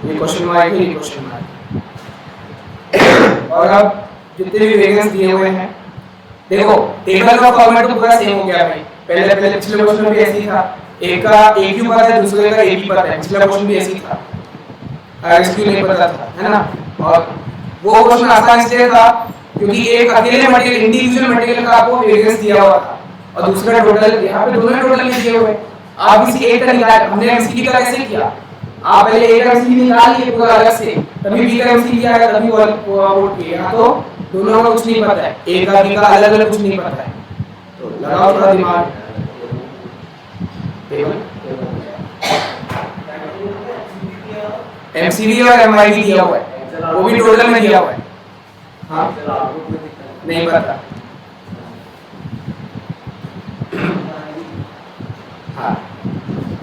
ये क्वेश्चन मार्क है, ये क्वेश्चन मार्क। और अब जितने भी वेरिएंस दिए हुए हैं देखो, टेबल का फॉर्मेट तो पूरा सेम हो गया भाई। पहले पिछले क्वेश्चन में भी ऐसे ही था, एक का ए क्यू पता है, दूसरे का ए बी पता है, पिछला क्वेश्चन भी ऐसे ही था, आरएसक्यू नहीं पता था, है ना। और वो क्वेश्चन आसान इसलिए था क्योंकि एक अकेले मटेरियल, इंडिविजुअल मटेरियल का आपको वेरिएंस दिया हुआ था और दूसरा टोटल, यहाँ पे दोनों टोटल में दिए हुए। आप किसी एक का निकाल, हमने एमसीक्यू का कैसे किया, आप पहले ए का एमसीक्यू निकाल लिए पूरा अलग से, तभी बी का एमसीक्यू किया है, तभी वो आउट किया। यहाँ तो दोनों का कुछ नहीं पता है, ए का बी का अलग अलग कुछ नहीं पता है, तो लगाओ थोड़ा दिमाग। एमसीवी और एमआईवी दिया हुआ है, वो भी टोटल में दिया हुआ है। हाँ नहीं पता, हाँ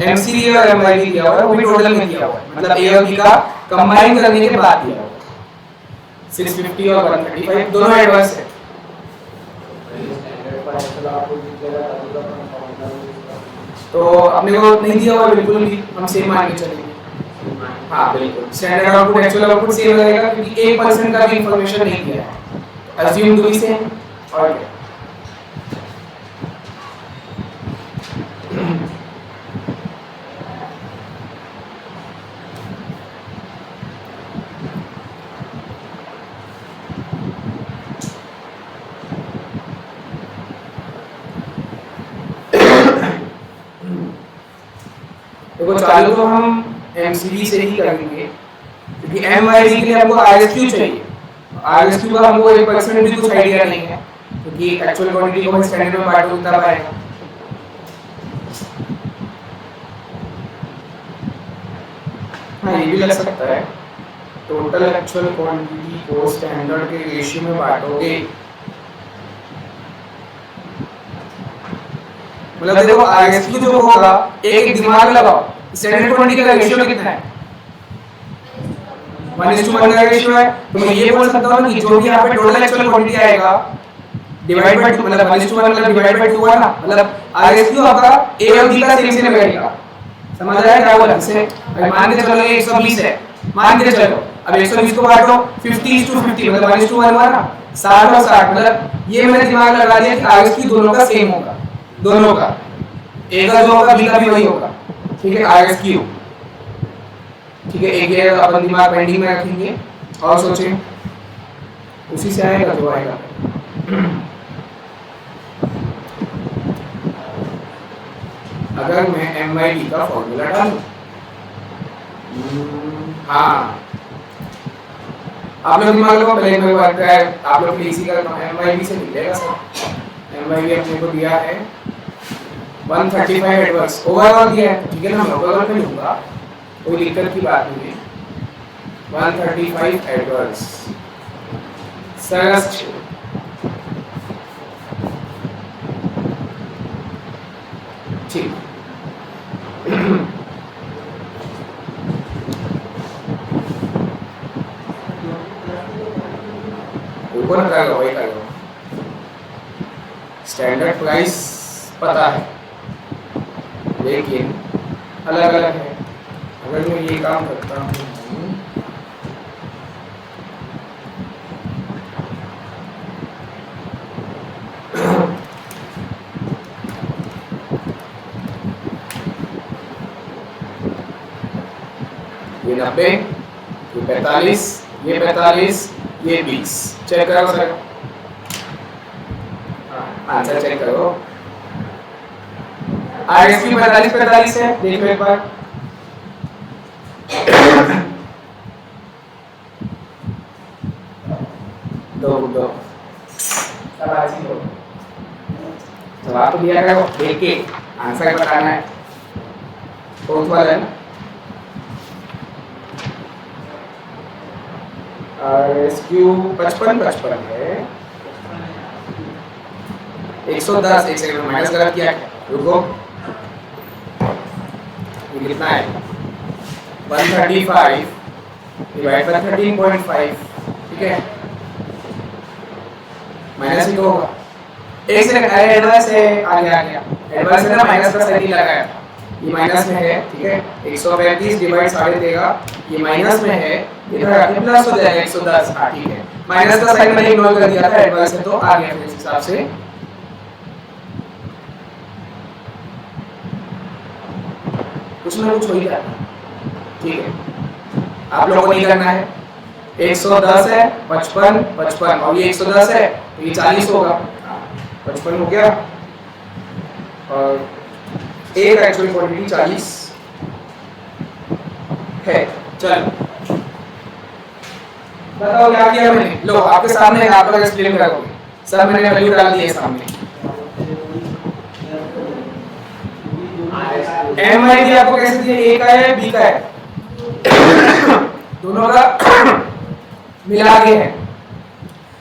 एमसीवी और एमआईवी दिया हुआ है, वो भी टोटल में दिया हुआ है, मतलब ए और बी का कंबाइन करने के बाद दिया हुआ है। 650 और 135 दोनों एडवांस है। तो अपने को नहीं दिया हुआ बिल्कुल भी, हम सेम मान के चलेंगे। हाँ बिल्कुल, standard output actual output same रहेगा क्योंकि 1% का भी इंफॉर्मेशन नहीं दिया है। अज्यूम टू बी सेम और देखो चालू तो हम एमसीवी से ही करेंगे क्योंकि एमआईवी के लिए हमको आरएसक्यू चाहिए। आरएसक्यू का हमको 1% भी कुछ आइडिया नहीं है क्योंकि एक्चुअल क्वांटिटी को हम स्टैंडर्ड में बांटो उतना पाएगा। हाँ ये भी लग सकता है, टोटल एक्चुअल क्वांटिटी को स्टैंडर्ड के रेशियो में बांटोगे मतलब देखो RSQ जो होगा, एक दिमाग लगाओ, स्टैंडर्ड क्वांटिटी का रेशियो कितना है? 1:1 का रेशियो है। तो मैं ये बोल सकता हूँ कि जो भी यहाँ पे टोटल एक्चुअल क्वांटिटी आएगा डिवाइड बाय 2, मतलब 1:1 मतलब डिवाइड बाय 2 है ना, मतलब RSQ आपका A और B का सेम रहेगा। समझ आया क्या बोला? जैसे मान के चलो 120 है, मान के चलो, अब 120 को बांटो 50:50, मतलब 1:1 हुआ ना, 60 और 60, मतलब ये मैंने दिमाग लगा दिया कि RSQ दोनों का सेम होगा, दोनों का, A का जो होगा B का भी वही होगा, ठीक है, RSQ, ठीक है। एक ये अपन दिमाग पेंडिंग में रखेंगे और सोचें, उसी से आएगा जो आएगा। अगर मैं MYD का फॉर्मूला डालूं, हाँ, आप लोग दिमाग लगाओ, पहले मैं बात कर, आप लोग इसी का MYD से मिलेगा सर। MYD अपने को दिया है 135 एडवर्स, ओवरऑल दिया है, ठीक है ना, मैं ओवरऑल पे लूंगा, कोई दिक्कत की बात नहीं है। 135 एडवर्स सरस, ठीक। ऊपर करेगा वही करेगा, स्टैंडर्ड प्राइस पता है लेकिन अलग अलग है। अगर मैं ये काम करता हूँ, ये 90, ये 45, ये 45, ये 20, चेक करो सर, आंसर चेक करो। RSQ 45 है, देखो एक बार, दो शाबाशी हो, जवाब तो दिया करो, देख के आंसर बताना है, फोर्थ वाला है ना। RSQ 55 है, 110, एक सेकंड माइनस गलत किया, रुको, ये कितना है? 135 डिवाइड बाय 13.5, ठीक है, माइनस ही तो होगा। एक सेकंड, अरे एडवांस है, आ गया एडवांस है ना, माइनस का साइन लगाया, ये माइनस में है, ठीक है, 135 डिवाइड 7.5 देगा, ये माइनस में है, इधर प्लस हो जाएगा 110, हाँ ठीक है, माइनस का साइन मैंने इग्नोर कर दिया था, एडवांस है तो आ गया फिर इस हिसाब से। कुछ ना कुछ हो ही जाता है, ठीक है, आप लोगों को नहीं करना है। 110 है, 55 और ये 110 है तो ये 40 होगा, 55 हो गया और एक एक्चुअल क्वांटिटी 40 है। चलो बताओ क्या किया मैंने, लो आपके सामने, आप लोग एक्सप्लेन करोगे, सर मैंने वैल्यू डाल दी है सामने। MYD आपको कैसे दिया, A का है B का है, दोनों का मिला के है,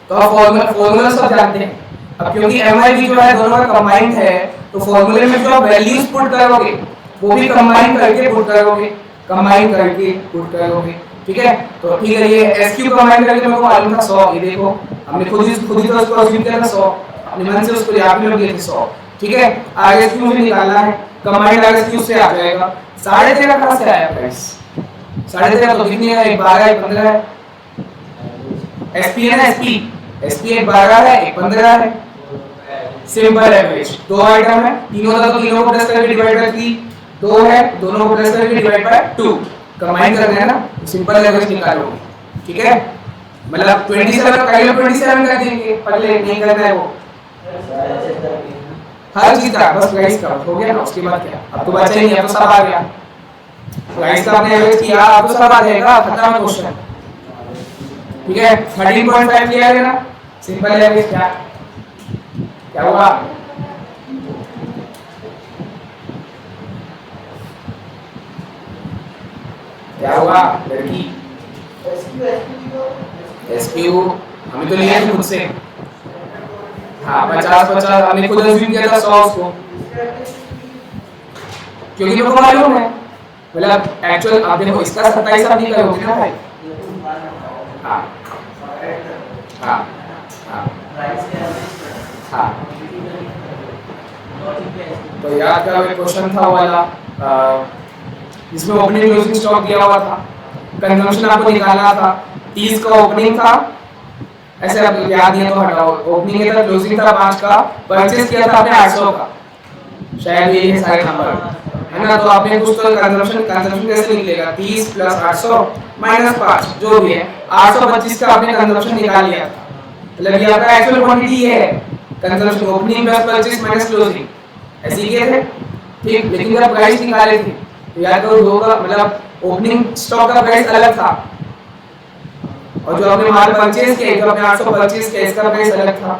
तो आप फॉर्मूला सब जानते हैं। अब क्योंकि MYD जो है दोनों का कंबाइंड है, तो फॉर्मूले में जो आप वैल्यूज पुट करोगे वो भी कंबाइन करके पुट करोगे, कंबाइन करके पुट करोगे, ठीक है। तो ठीक है, ये SQ कंबाइन करके मेरे को मालूम था 100, ये देखो हमने खुद ही तो उसको अज्यूम किया था 100, अपने मन से उसको याद में किए थे 100, ठीक है। RSQ मुझे निकालना है, कंबाइंड RSQ से आ जाएगा 13.5 कहां से आया प्राइस, 13.5 तो कितनी है, 12 है 15 है, SP है ना, SP 12 है 15 है, सिंपल एवरेज, दो आइटम है, तीनों का तो तीनों को प्लस करके डिवाइड बाय 3, दो है, दोनों को प्लस करके डिवाइड बाय 2, कंबाइन करना है ना, सिंपल एवरेज निकालोगे, ठीक है। मतलब 27 का पहले 27 कर देंगे, पहले नहीं करना है वो, हर चीज का बस प्राइस का हो गया ना, उसके बाद क्या, अब तो बचा ही नहीं, अब तो सब आ गया, प्राइस का आपने एवरेज किया, अब तो सब आ जाएगा, खत्म क्वेश्चन, ठीक है। 13.5 लिया है ना, सिंपल एवरेज क्या हुआ, क्या हुआ लड़की, SQ हमें तो लिया है खुद से, हाँ 50-50 हमने खुद अज्यूम किया था 100 उसको, क्योंकि मेरे को मालूम है मतलब एक्चुअल आप देखो इसका 27 आप नहीं करोगे ना भाई। हाँ हाँ हाँ हाँ। तो याद का एक क्वेश्चन था वो वाला जिसमें ओपनिंग क्लोजिंग स्टॉक दिया हुआ था, कंजम्पशन आपको निकालना था, 30 का ओपनिंग था, ऐसे आप याद नहीं है तो हटाओ, ओपनिंग था, क्लोजिंग था 5 का, परचेज किया था आपने 800 का, शायद ये है सारे नंबर है ना। तो आपने कुछ तो कंजम्पशन कैसे निकलेगा, 30 प्लस 800 माइनस 5 जो भी है 825 का आपने कंजम्पशन निकाल लिया था, मतलब ये आपका एक्चुअल क्वांटिटी ये है, consumption opening plus purchase minus closing ऐसे किए थे ठीक। लेकिन जब प्राइस निकाले थे तो याद करो दो का मतलब ओपनिंग स्टॉक का प्राइस अलग था और जो आपने माल परचेज किया जो आपने 800 परचेज किया इसका प्राइस अलग था,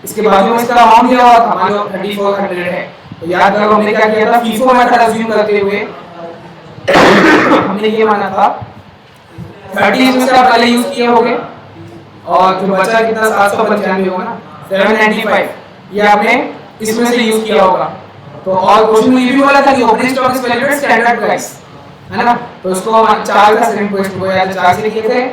इसके बाजू में इसका अमाउंट दिया हुआ था मान लो 3400 है। तो याद करो हमने क्या किया था, फीफो मेथड अज्यूम करते हुए हमने ये माना था 30 इसमें से आप पहले यूज किए होंगे और जो बचा कितना 795 होगा ना 795 ये आपने इसमें से यूज किया होगा। तो और क्वेश्चन में ये भी बोला था कि opening stock is valued at standard price है ना, तो इसको हम 4 का सेकंड क्वेश्चन को याद 4 से किए थे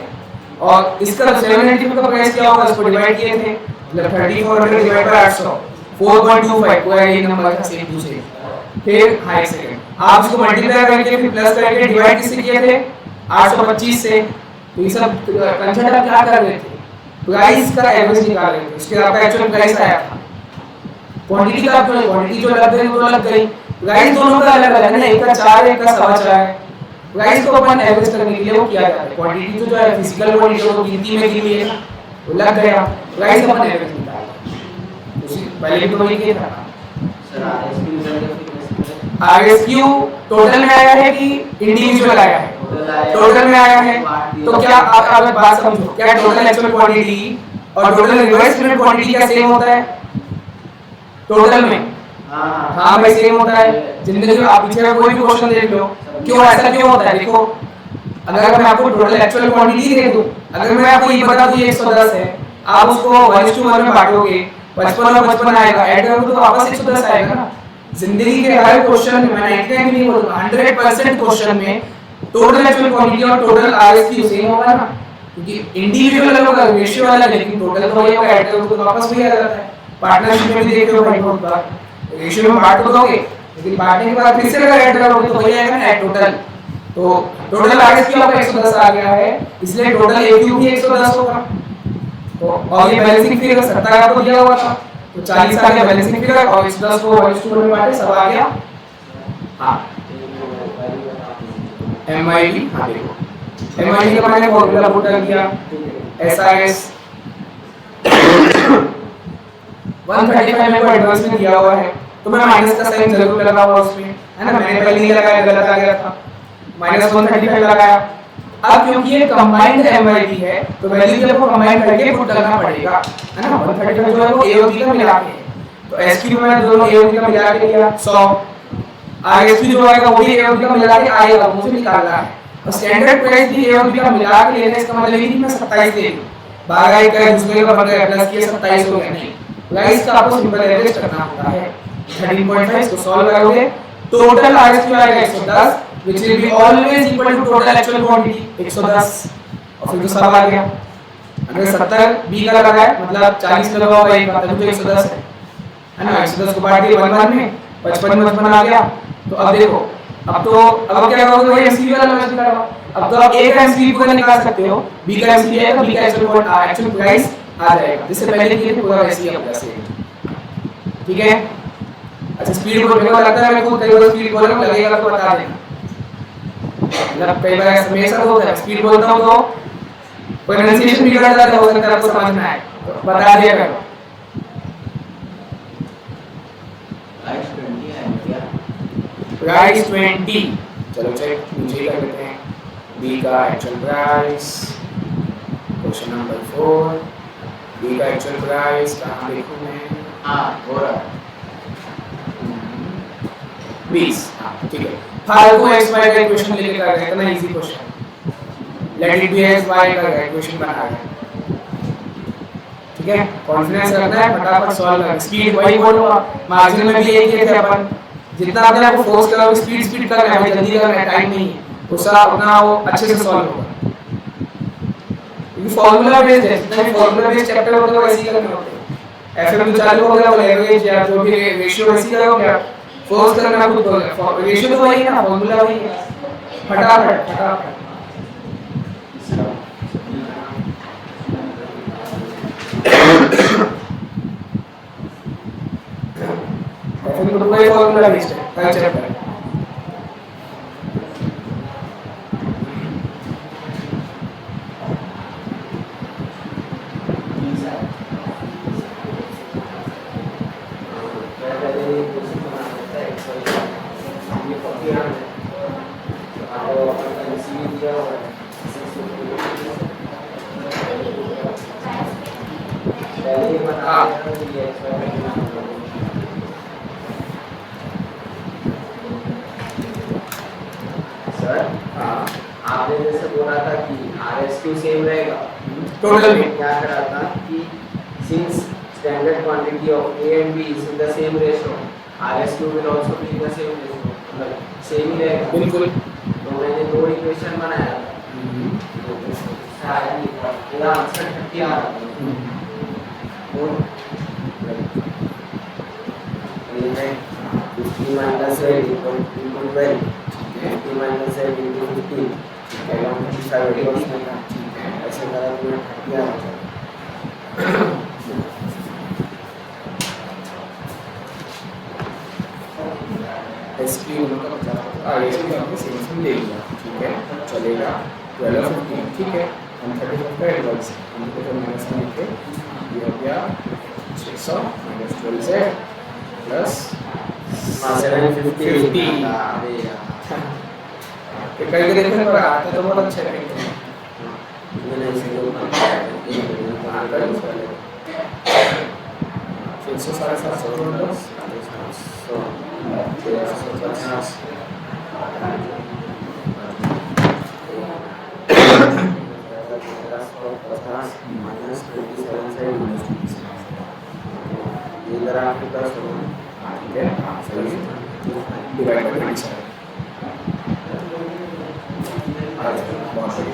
और इसका 795 का प्राइस क्या होगा उसको डिवाइड किए थे, मतलब 3400 डिवाइड बाय 800 4.25 कोई एक नंबर था सेम दूसरे, फिर हाई सेकंड आप इसको मल्टीप्लाई करके फिर प्लस करके डिवाइड किससे किए थे 825 से। तो ये सब कंसेप्ट आप क्या कर रहे थे, प्राइस का एवरेज निकाल रहे थे, उसके आपका एक्चुअल प्राइस आया था, क्वांटिटी का क्वांटिटी जो लग गई वो लग गई, प्राइस दोनों का अलग अलग है ना, एक का 4 एक का 4.25 है। प्राइस को अपन एवरेज करने के लिए वो किया जाता है, क्वांटिटी तो जो है फिजिकल क्वांटिटी वो गिनती में गिनी है वो लग गया, प्राइस अपन एवरेज निकाला उसी पहले भी तो वही किया था। आरएसक्यू टोटल में आया है कि इंडिविजुअल आया है, टोटल में आया है। तो क्या आप एक बात समझो, क्या टोटल एक्चुअल क्वांटिटी और टोटल रिवर्स पेमेंट क्वांटिटी क्या सेम होता है टोटल में? हाँ भाई सेम होता है। जिंदगी में आप पीछे का कोई भी क्वेश्चन देख लो, क्यों ऐसा क्यों होता है देखो, अगर मैं आपको टोटल एक्चुअल क्वांटिटी दे दूं, अगर मैं आपको ये बता दूं 110 है, आप उसको 1:1 में बांटोगे 55 और 55 आएगा, ऐड करोगे तो वापस 110 आएगा ना। जिंदगी के हर क्वेश्चन में मैं 99 नहीं बोलूंगा 100% क्वेश्चन में टोटल एक्चुअल क्वांटिटी और टोटल आरएसक्यू सेम होगा ना, क्योंकि इंडिविजुअल होगा रेशियो वाला लेकिन टोटल तो वही होगा, ऐड करोगे तो वापस वही आ जाता है। पार्टनरशिप में भी देख लो भाई बहुत बार रेशियो में बांट तो दोगे लेकिन बांटने के बाद फिर से अगर ऐड करोगे तो वही आएगा ना टोटल। तो टोटल आरएसक्यू आपका 110 आ गया है, इसलिए टोटल एक्यू भी 110 होगा। तो और ये बैलेंसिंग फिगर 70 आपको दिया हुआ था, तो 40 आ गया बैलेंसिंग फिगर और 110 को 1:2 में बांटे सब आ गया। हां एमआईडी, हां देखो एमआईडी का मैंने फॉर्मूला पुट कर दिया, एसआरएस 135 मेरे को एडवांस में दिया हुआ है, तो मैं माइनस का साइन जरूर लगा हुआ उसमें है ना, मैंने पहले नहीं लगाया गलत आ गया था, -135 लगाया। अब क्योंकि ये कंबाइंड एमआईडी है तो वैल्यू जब को कंबाइन करके पुट करना पड़ेगा है ना, 135 जो है वो ए और बी का मिला के, तो एसक्यू में दोनों ए और बी का मिला के लिया 100, आरएसक्यू जो आएगा वो भी ए और बी का मिला के आएगा, मुझे निकालना है। और स्टैंडर्ड प्राइस भी ए और बी का मिला के लेना, इसका मतलब ये नहीं मैं 27 ले लूं, बारह एक का दूसरे का बन प्लस किया 27 हो गया, नहीं प्राइस का आपको सिंपल एवरेज करना होता है। 13.5 इसको सॉल्व करोगे टोटल आरएसक्यू आएगा 110 which will be always equal to total actual quantity 110 और फिर तो सब आ गया। अगर 70 बी का लगा है मतलब 40 लगा होगा एक बात, तो 110 है ना, 110 को बांट दिया 1 में 55 आ गया। तो अब देखो अब क्या करोगे, वही एमसीक्यू वाला लॉजिक लगाओ। अब तो आप ए का एमसीक्यू को निकाल सकते हो, बी का एमसीक्यू आएगा, बी का एक्चुअल प्राइस आ जाएगा, जिससे पहले के लिए पूरा वैसे ही अपना सेम ठीक है। अच्छा स्पीड बोल, मेरे को लगता है मैं खुद कई बार स्पीड बोल रहा हूं, लगेगा तो बता देना, मतलब कई बार हमेशा होता है स्पीड बोलता हूं तो प्रोनाउंसिएशन बिगड़ जाता है, हो सकता है आपको समझ में आए तो बता दिया करो। प्राइस 20, चलो चेक मुझे कर लेते हैं बी का actual price, question number 4 B का एक्चुअल प्राइस कहाँ देखूं मैं, हाँ हो रहा है 20, हाँ ठीक है। फालतू एक्स वाई का इक्वेशन लेके कर रहे हैं, इतना easy question, let it be X Y का इक्वेशन बना रहे हैं ठीक है, कॉन्फिडेंस रखना है, फटाफट सॉल्व करना, स्पीड वही बोलूंगा, मार्जिन में भी यही किए थे अपन, जितना अपने आप को फोर्स करो स्पीड करना है भाई, जल्दी करना है, टाइम नहीं है, उसका अपना वो अच्छे से सॉल्व होगा, क्योंकि फॉर्मूला बेस्ड है, जितने फॉर्मूला बेस्ड चैप्टर होते हैं वैसे ही करने होते हैं। एफएम जो चालू हो गया वो लैंग्वेज या जो भी रेशियो वैसे ही हो गया, फोर्स करना खुद हो गया, रेशियो तो वही है ना, फॉर्मूला वही है, फटाफट फटाफट। एफएम तो वही फॉर्मूला बेस्ड है हर चैप्टर। आपने जैसे बोला था कि RSQ सेम रहेगा, टोटल में क्या करा था कि since standard quantity of A and B is in the same ratio, RSQ will also be in the same ratio, मतलब सेम ही रहेगा बिल्कुल। तो मैंने दो इक्वेशन बनाया था, मेरा आंसर 30 आ रहा था, ये है 50 minus 8 equal to 12, 50 minus 8 into 15, along 55 ऐसे करा तो मैं 30 आ रहा था। एसक्यू मतलब एसक्यू आपने सेक्शन ले लिया, ठीक है, चलेगा 12 और 15, ठीक है, हम 35 का एडवांस हमको तो माइनस में लिखे ये हो गया 600 माइनस 12 से प्लस 750 अरे यार ये करके देखने पर आता तो बहुत अच्छा है, मैंने इसे लोग 600 750 प्लस 750 minus 27 से ये इधर आपके पास होगा, ठीक है, हाँ सही है, डिवाइड बाय 27 बहुत सही है।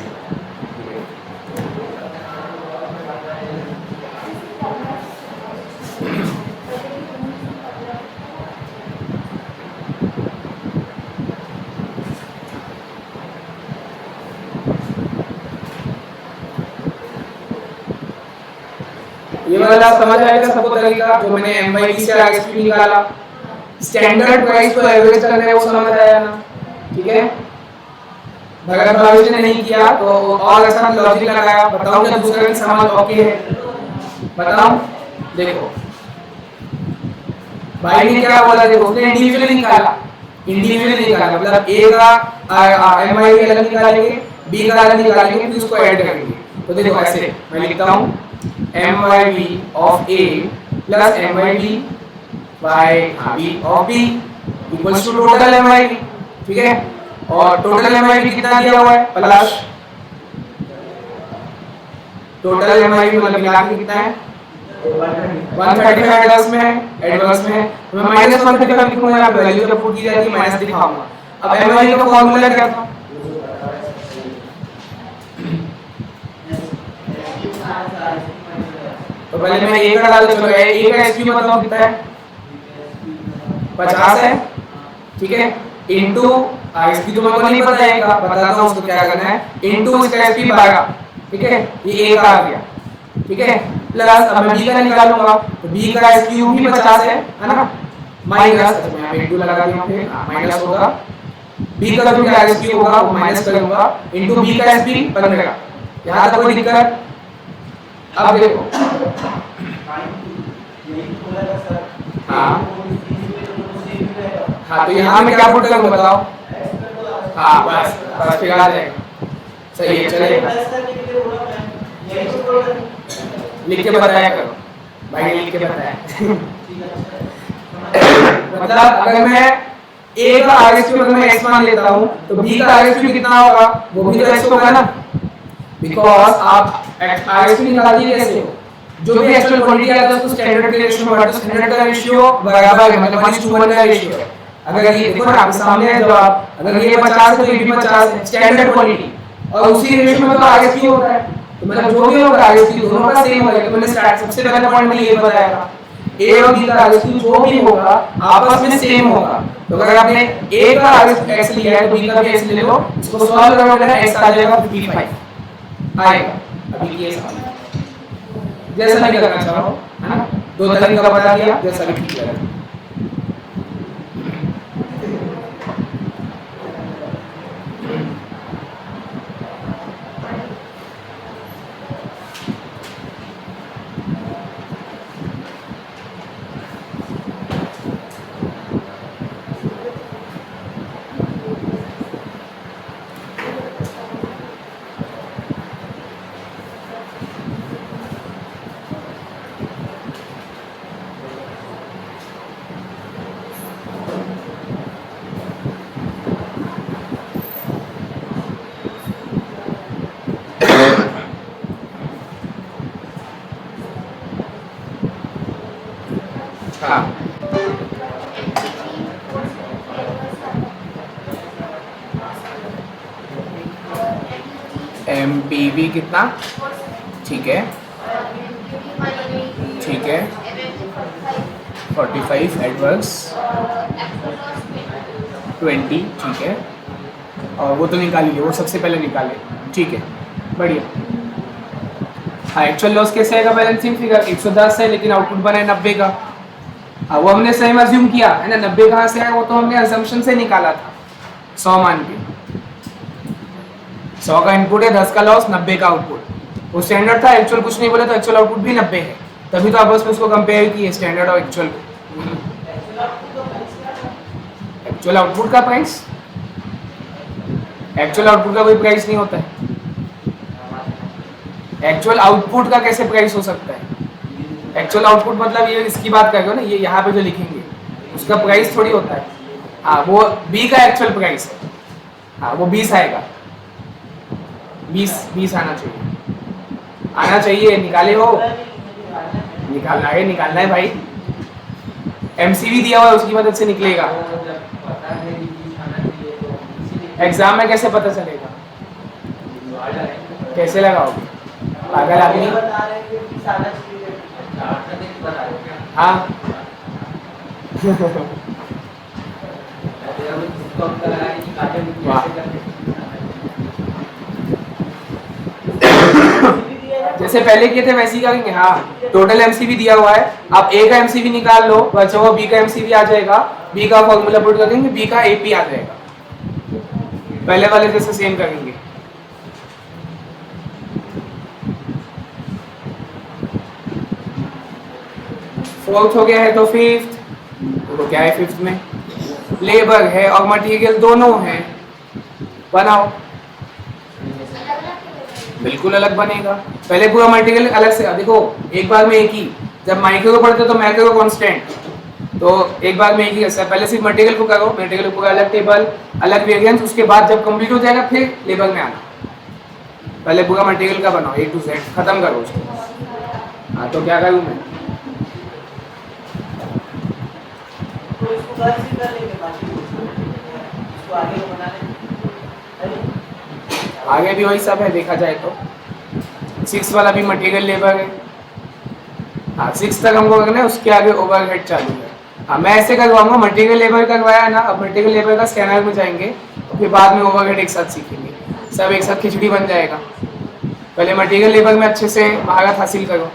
ये वाला समझ आएगा सबको तरीका जो मैंने MYP से RSP निकाला, स्टैंडर्ड प्राइस को एवरेज करना है वो समझ आया ना, ठीक है। अगर भविष्य ने नहीं किया तो और ऐसा लॉजिक लगाया, बताओ क्या दूसरा की समझ ओके है, बताओ। देखो भाई ने क्या बोला, देखो उसने इंडिविजुअली निकाला, मतलब ए का MYP अलग निकालेंगे, बी का अलग निकालेंगे, फिर उसको ऐड करेंगे। तो देखो ऐसे मैं लिखता हूँ MYP of A plus MYP by B of B equals to total MYP, ठीक है, और टोटल MYP कितना दिया हुआ है प्लस टोटल MYP मतलब मिला के कितना है 135 एडवांस में है, तो मैं माइनस 135 लिखूंगा, यहाँ पे वैल्यू जब पुट की जाती है माइनस दिखाऊंगा। अब MYP का फॉर्मूला क्या था, तो पहले मैं ए का डाल दो, चलो ए का एसक्यू बताओ कितना है 50 है, ठीक है, इनटू एसक्यू तो मेरे को नहीं पता है, बताता हूं उसको क्या करना है, इनटू इसका एसक्यू 12, ठीक है, ये ए का आ गया, ठीक है, प्लस अब मैं बी का निकालूंगा, तो बी का एसक्यू भी 50 है ना, माइनस अच्छा मैं इनटू लगा दिया फिर माइनस होगा, बी का जो एसक्यू होगा वो माइनस करूंगा, इनटू बी का एसक्यू 15, यहां तक कोई दिक्कत। अब देखो हाँ तो यहाँ मैं क्या पुट करूँ बताओ, हाँ बस फिर आ जाएगा, सही है, चलेगा, लिख के बताया करो भाई, लिख के बताया मतलब अगर मैं ए का RSQ अगर मैं x मान लेता हूँ तो b का RSQ कितना होगा, वो भी तो x होगा ना, बिकॉज आप RSQ निकालिए कैसे हो, जो भी एक्चुअल क्वांटिटी आता है उसको स्टैंडर्ड के रेशियो में बांटो। स्टैंडर्ड का रेशियो बराबर है, मतलब 1:1 का रेशियो है। अगर ये देखो ना आपके सामने है जवाब, अगर ये 50 है तो ये भी 50 है, स्टैंडर्ड क्वांटिटी। और उसी रेशियो में तो आरएसक्यू होता है, तो मतलब जो भी होगा आरएसक्यू दोनों का सेम होगा। तो मैंने स्टार्ट सबसे पहला पॉइंट मैंने ये बताया था, ए और बी का आरएसक्यू जो भी होगा आपस में सेम होगा। तो अगर आपने ए का आरएसक्यू x लिया है तो बी का भी x ले लो, इसको सॉल्व करोगे ना x आ जाएगा 55 आएगा। अभी ये सवाल जैसा मैं करना चाह रहा हूं, है ना, दो तरीका बता दिया, जैसा भी ठीक लगे। हाँ एमपीवी कितना, ठीक है ठीक है, 45 एडवर्स 20, ठीक है, और वो तो निकालिए, वो सबसे पहले निकाले, ठीक है, बढ़िया। हाँ एक्चुअल लॉस कैसे आएगा बैलेंसिंग फिगर, 110 है लेकिन आउटपुट बना है 90 का। हाँ वो हमने सही में अज्यूम किया है ना, 90 कहाँ से आया वो तो हमने अजम्पशन से निकाला था, 100 मान के। 100 का इनपुट है, 10 का लॉस, 90 का आउटपुट। वो स्टैंडर्ड था, एक्चुअल कुछ नहीं बोला तो एक्चुअल आउटपुट भी 90 है, तभी तो आपस में उसको कंपेयर किए स्टैंडर्ड और एक्चुअल। एक्चुअल आउटपुट का प्राइस, एक्चुअल आउटपुट का कोई प्राइस नहीं होता है। एक्चुअल आउटपुट का कैसे प्राइस हो सकता है? एक्चुअल आउटपुट मतलब ये इसकी बात कर रहे हो ना, ये यहाँ पे जो लिखेंगे उसका प्राइस थोड़ी होता है। हाँ वो बी का एक्चुअल प्राइस है, हाँ वो 20 आएगा, 20 आना चाहिए, निकाले हो, निकालना है भाई, एमसीवी दिया हुआ है उसकी मदद से निकलेगा। एग्जाम में कैसे पता चलेगा, कैसे लगाओगे पागल आदमी। हाँ जैसे पहले किए थे वैसे ही करेंगे। हाँ टोटल एमसीवी दिया हुआ है, आप ए का एमसीवी निकाल लो, बचा हुआ बी का एमसीवी आ जाएगा, बी का फॉर्मूला पुट करेंगे, बी का एपी आ जाएगा, पहले वाले जैसे सेम करेंगे। फोर्थ हो गया है तो फिफ्थ, तो क्या है फिफ्थ में, लेबर है और मटेरियल दोनों है, बनाओ, बिल्कुल अलग बनेगा। पहले पूरा मटेरियल अलग से, देखो एक बार में एक ही, जब माइक्रो को पढ़ते तो मैक्रो कांस्टेंट, तो एक बार में एक ही ऐसा, पहले सिर्फ मटेरियल को करो, मटेरियल को अलग टेबल अलग वेरिएंस, उसके बाद जब कंप्लीट हो जाएगा फिर लेबर में आना, पहले पूरा मटेरियल का बनाओ A to Z, खत्म करो उसको। हाँ तो क्या करूँ मैं, आगे भी वही सब है देखा जाए तो। 6 वाला भी मटेरियल लेबर है, हाँ 6 तक हमको करना है, उसके आगे ओवरहेड चालू है। हाँ मैं ऐसे करवाऊंगा, मटेरियल लेबर करवाया ना, अब मटेरियल लेबर का स्कैनर में जाएंगे तो फिर बाद में ओवरहेड एक साथ सीखेंगे, सब एक साथ खिचड़ी बन जाएगा। पहले मटेरियल लेबर में अच्छे से महारत हासिल करो।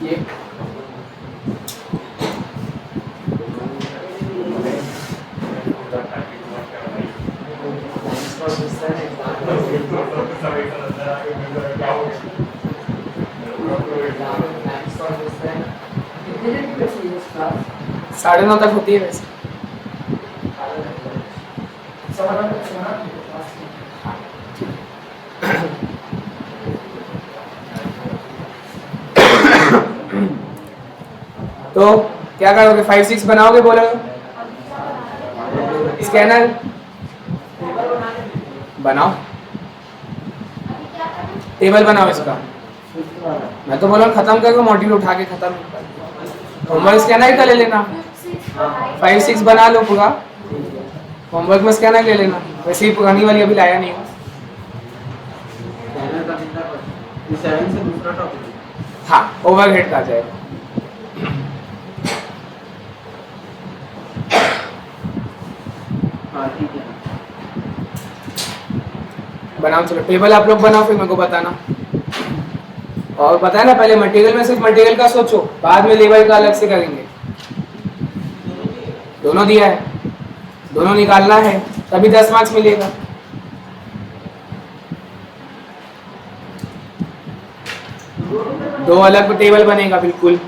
ये साढ़े 9 तक होती है वैसे। तो क्या करोगे, 5-6 बनाओगे बोलोगे, स्कैनर बनाओ, टेबल बनाओ इसका। मैं तो बोला खत्म करके मॉड्यूल उठा के खत्म। होमवर्क स्कैनर का ले लेना, 5-6 बना लो पूरा। होमवर्क में स्कैनर ले लेना, वैसे ही पुरानी वाली अभी लाया नहीं हो। 7 से दूसरा टॉपिक। हाँ, ओवरहेड का आ जाएगा। हाँ ठीक है। बनाओ, चलो टेबल आप लोग बनाओ, फिर मेरे को बताना। और बताया ना पहले मटेरियल में सिर्फ मटेरियल का सोचो, बाद में लेबर का अलग से करेंगे। दोनों दिया है, दोनों निकालना है, तभी 10 मार्क्स मिलेगा। दो अलग टेबल बनेगा बिल्कुल।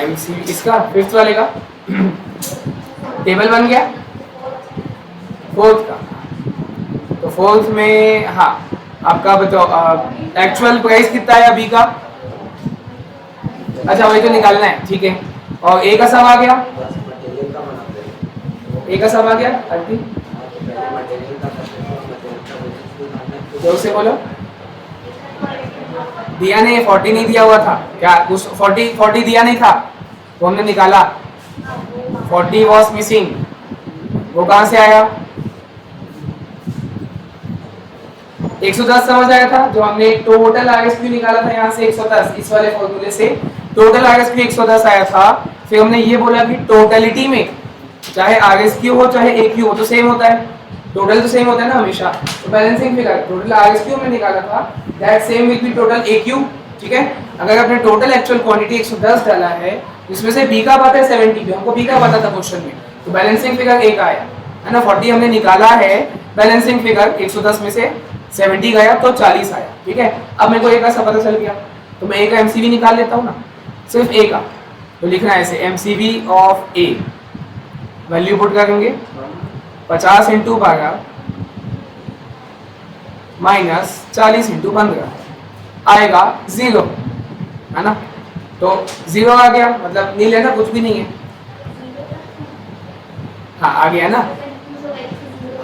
MC इसका फिफ्थ वाले का टेबल बन गया, फोर्थ का। तो फोर्थ में हाँ आपका बताओ एक्चुअल प्राइस कितना है अभी का। अच्छा वही तो निकालना है, ठीक है। और ए का सब आ गया, बस मटेरियल का बनाते हैं। ए का सब आ गया अल्टी, पहले मटेरियल का करते हैं, मटेरियल का बेसिस जोर से बोलो। दिया नहीं, 40 नहीं दिया हुआ था क्या, उस 40 दिया नहीं था तो हमने निकाला, 40 वॉज मिसिंग। वो कहां से आया, 110 समझ आया था जो हमने टोटल आरएसक्यू निकाला था यहाँ से 110, इस वाले फॉर्मूले से टोटल आरएसक्यू 110 आया था। फिर हमने ये बोला कि टोटलिटी में चाहे आरएसक्यू हो चाहे एक्यू हो तो सेम होता है, टोटल तो सेम होता है ना हमेशा। तो बैलेंसिंग फिगर टोटल आरएसक्यू में निकाला था, that same will be total AQ, ठीक है। अगर आपने टोटल एक्चुअल क्वांटिटी 110 डाला है, इसमें से बी का पता है 70 पे, हमको बी का पता था क्वेश्चन में, तो बैलेंसिंग फिगर एक आया है ना। 40 हमने निकाला है, बैलेंसिंग फिगर 110 में से 70 गया तो 40 आया, ठीक है। अब मेरे को ए का सब पता चल गया, तो मैं ए का एमसीवी निकाल लेता हूँ ना, सिर्फ ए का। तो लिखना है ऐसे, MCV of A, value put करेंगे 50 इंटू 12 माइनस 40 इंटू 15 आएगा 0, है ना। तो 0 आ गया, मतलब नहीं लेना, कुछ भी नहीं है। हाँ आ गया ना,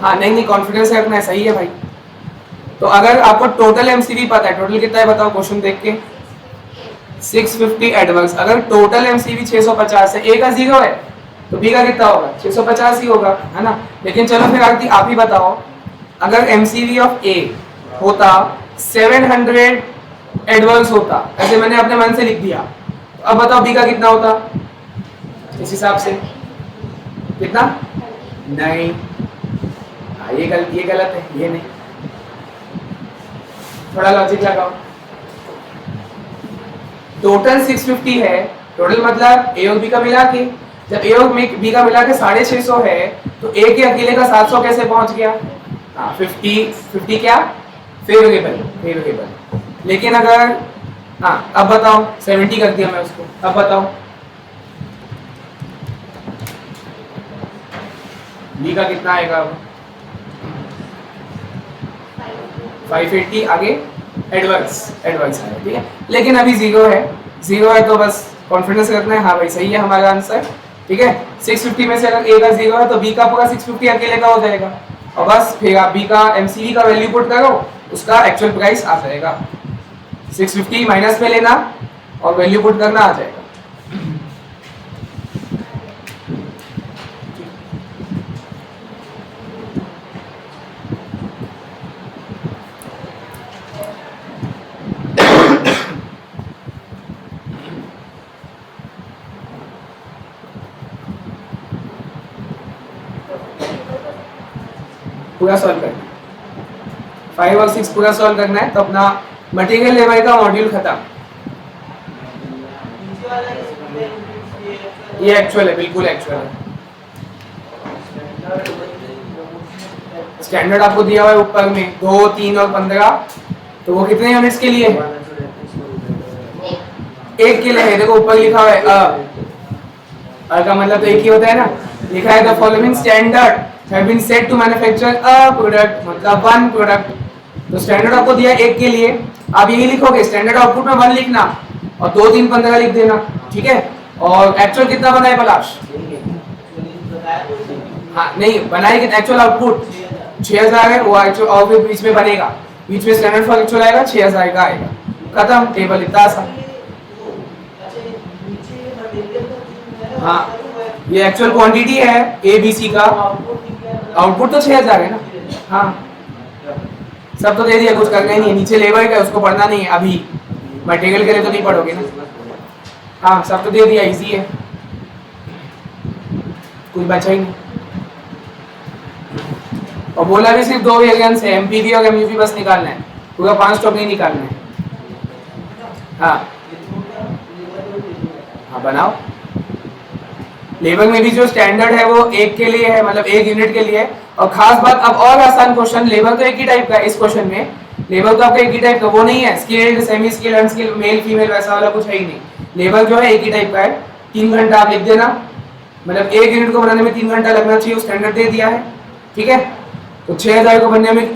हाँ नहीं कॉन्फिडेंस रखना है, सही है भाई। तो अगर आपको टोटल एमसीवी पता है, टोटल कितना है बताओ क्वेश्चन देख के, 650 एडवांस। अगर टोटल एमसीवी 650 है, ए का 0 है तो बी का कितना होगा, 650 ही होगा, है ना। लेकिन चलो फिर आरती आप ही बताओ, अगर एमसीवी ऑफ ए होता 700 एडवांस होता, ऐसे मैंने अपने मन से लिख दिया, तो अब बताओ बी का कितना होता इस हिसाब से, कितना, नहीं ये गलत है, ये नहीं, थोड़ा लॉजिक लगाओ। टोटल 650 है, टोटल मतलब ए और बी का मिला के, जब ए और बी का मिला के 650 है तो ए के अकेले का 700 कैसे पहुंच गया। हाँ 50 क्या फेवरेबल। लेकिन अगर हाँ अब बताओ 70 कर दिया मैं उसको, अब बताओ बी का कितना आएगा अब, 580 आगे एडवांस आएगा, ठीक है। लेकिन अभी 0 है तो बस कॉन्फिडेंस रखना है, हाँ भाई सही है हमारा आंसर, ठीक है। 650 में से अगर ए का 0 है तो बी का पूरा 650 अकेले का हो जाएगा, और बस फिर आप बी का एमसीवी का वैल्यू पुट करो, उसका एक्चुअल प्राइस आ जाएगा। 650 माइनस में लेना और वैल्यू पुट करना आ जाएगा। पूरा सॉल्व करना है, 5 और 6 पूरा सॉल्व करना है, तो अपना मटेरियल लेवल का मॉड्यूल खत्म। ये एक्चुअल है, बिल्कुल एक्चुअल है। स्टैंडर्ड आपको दिया हुआ है ऊपर में 2, 3 और 15, तो वो कितने यूनिट्स के लिए? एक के लिए है। देखो ऊपर लिखा हुआ है अ का मतलब तो एक ही होता है ना। लिखा है the following standard have been set to manufacture a product, मतलब वन प्रोडक्ट। तो स्टैंडर्ड आपको दिया एक के लिए, आप यही लिखोगे स्टैंडर्ड आउटपुट में 1 लिखना और 2, 3, 15 लिख देना, ठीक है। और एक्चुअल कितना बना है पलाश? हाँ नहीं बनाए कितना, एक्चुअल आउटपुट 6000 है, वो एक्चुअल और फिर बीच में बनेगा, बीच में स्टैंडर्ड फॉर एक्चुअल आएगा, 6000 का आएगा, खत्म। टेबल इतना आसान। हाँ ये एक्चुअल क्वांटिटी है ए बी सी का, आउटपुट तो 6000 है ना। हाँ सब तो दे दिया, कुछ करना ही नहीं है। नीचे लेबर का उसको पढ़ना नहीं है अभी, मटेरियल के लिए तो नहीं पढ़ोगे ना। हाँ सब तो दे दिया, इजी है, कुछ बचा ही नहीं। और बोला भी सिर्फ 2 वेरिएंट्स है, एमपीवी और एमयूवी बस निकालना है, पूरा 5 टॉप नहीं निकालना है। हाँ हाँ बनाओ। लेबर में भी जो स्टैंडर्ड है वो एक के लिए है, मतलब 1 यूनिट के लिए है। और खास बात, अब और आसान क्वेश्चन, लेबर तो एक ही टाइप का है इस क्वेश्चन में, लेबर तो आपका एक ही टाइप का, वो नहीं है skilled, semi skilled, unskilled, male female वैसा वाला कुछ है ही नहीं। लेबर जो है एक ही टाइप का है। 3 घंटा आप लिख देना, मतलब 1 यूनिट को बनाने में 3 घंटा लगना चाहिए, स्टैंडर्ड दे दिया है, ठीक है। तो 6000 को बनने में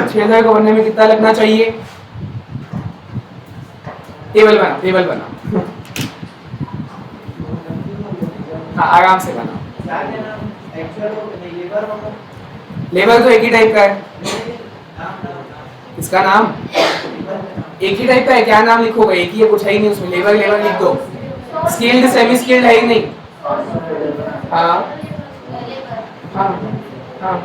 6000 को बनने में कितना लगना चाहिए? टेबल बना, टेबल बना। हाँ आराम से बना। लेबर तो एक ही टाइप का है। इसका नाम एक ही टाइप का है, क्या नाम लिखोगे? एक ही है, कुछ है ही नहीं उसमें, लेबर लेबर लिख दो। स्किल्ड सेमी स्किल्ड है ही नहीं। हाँ हाँ हाँ।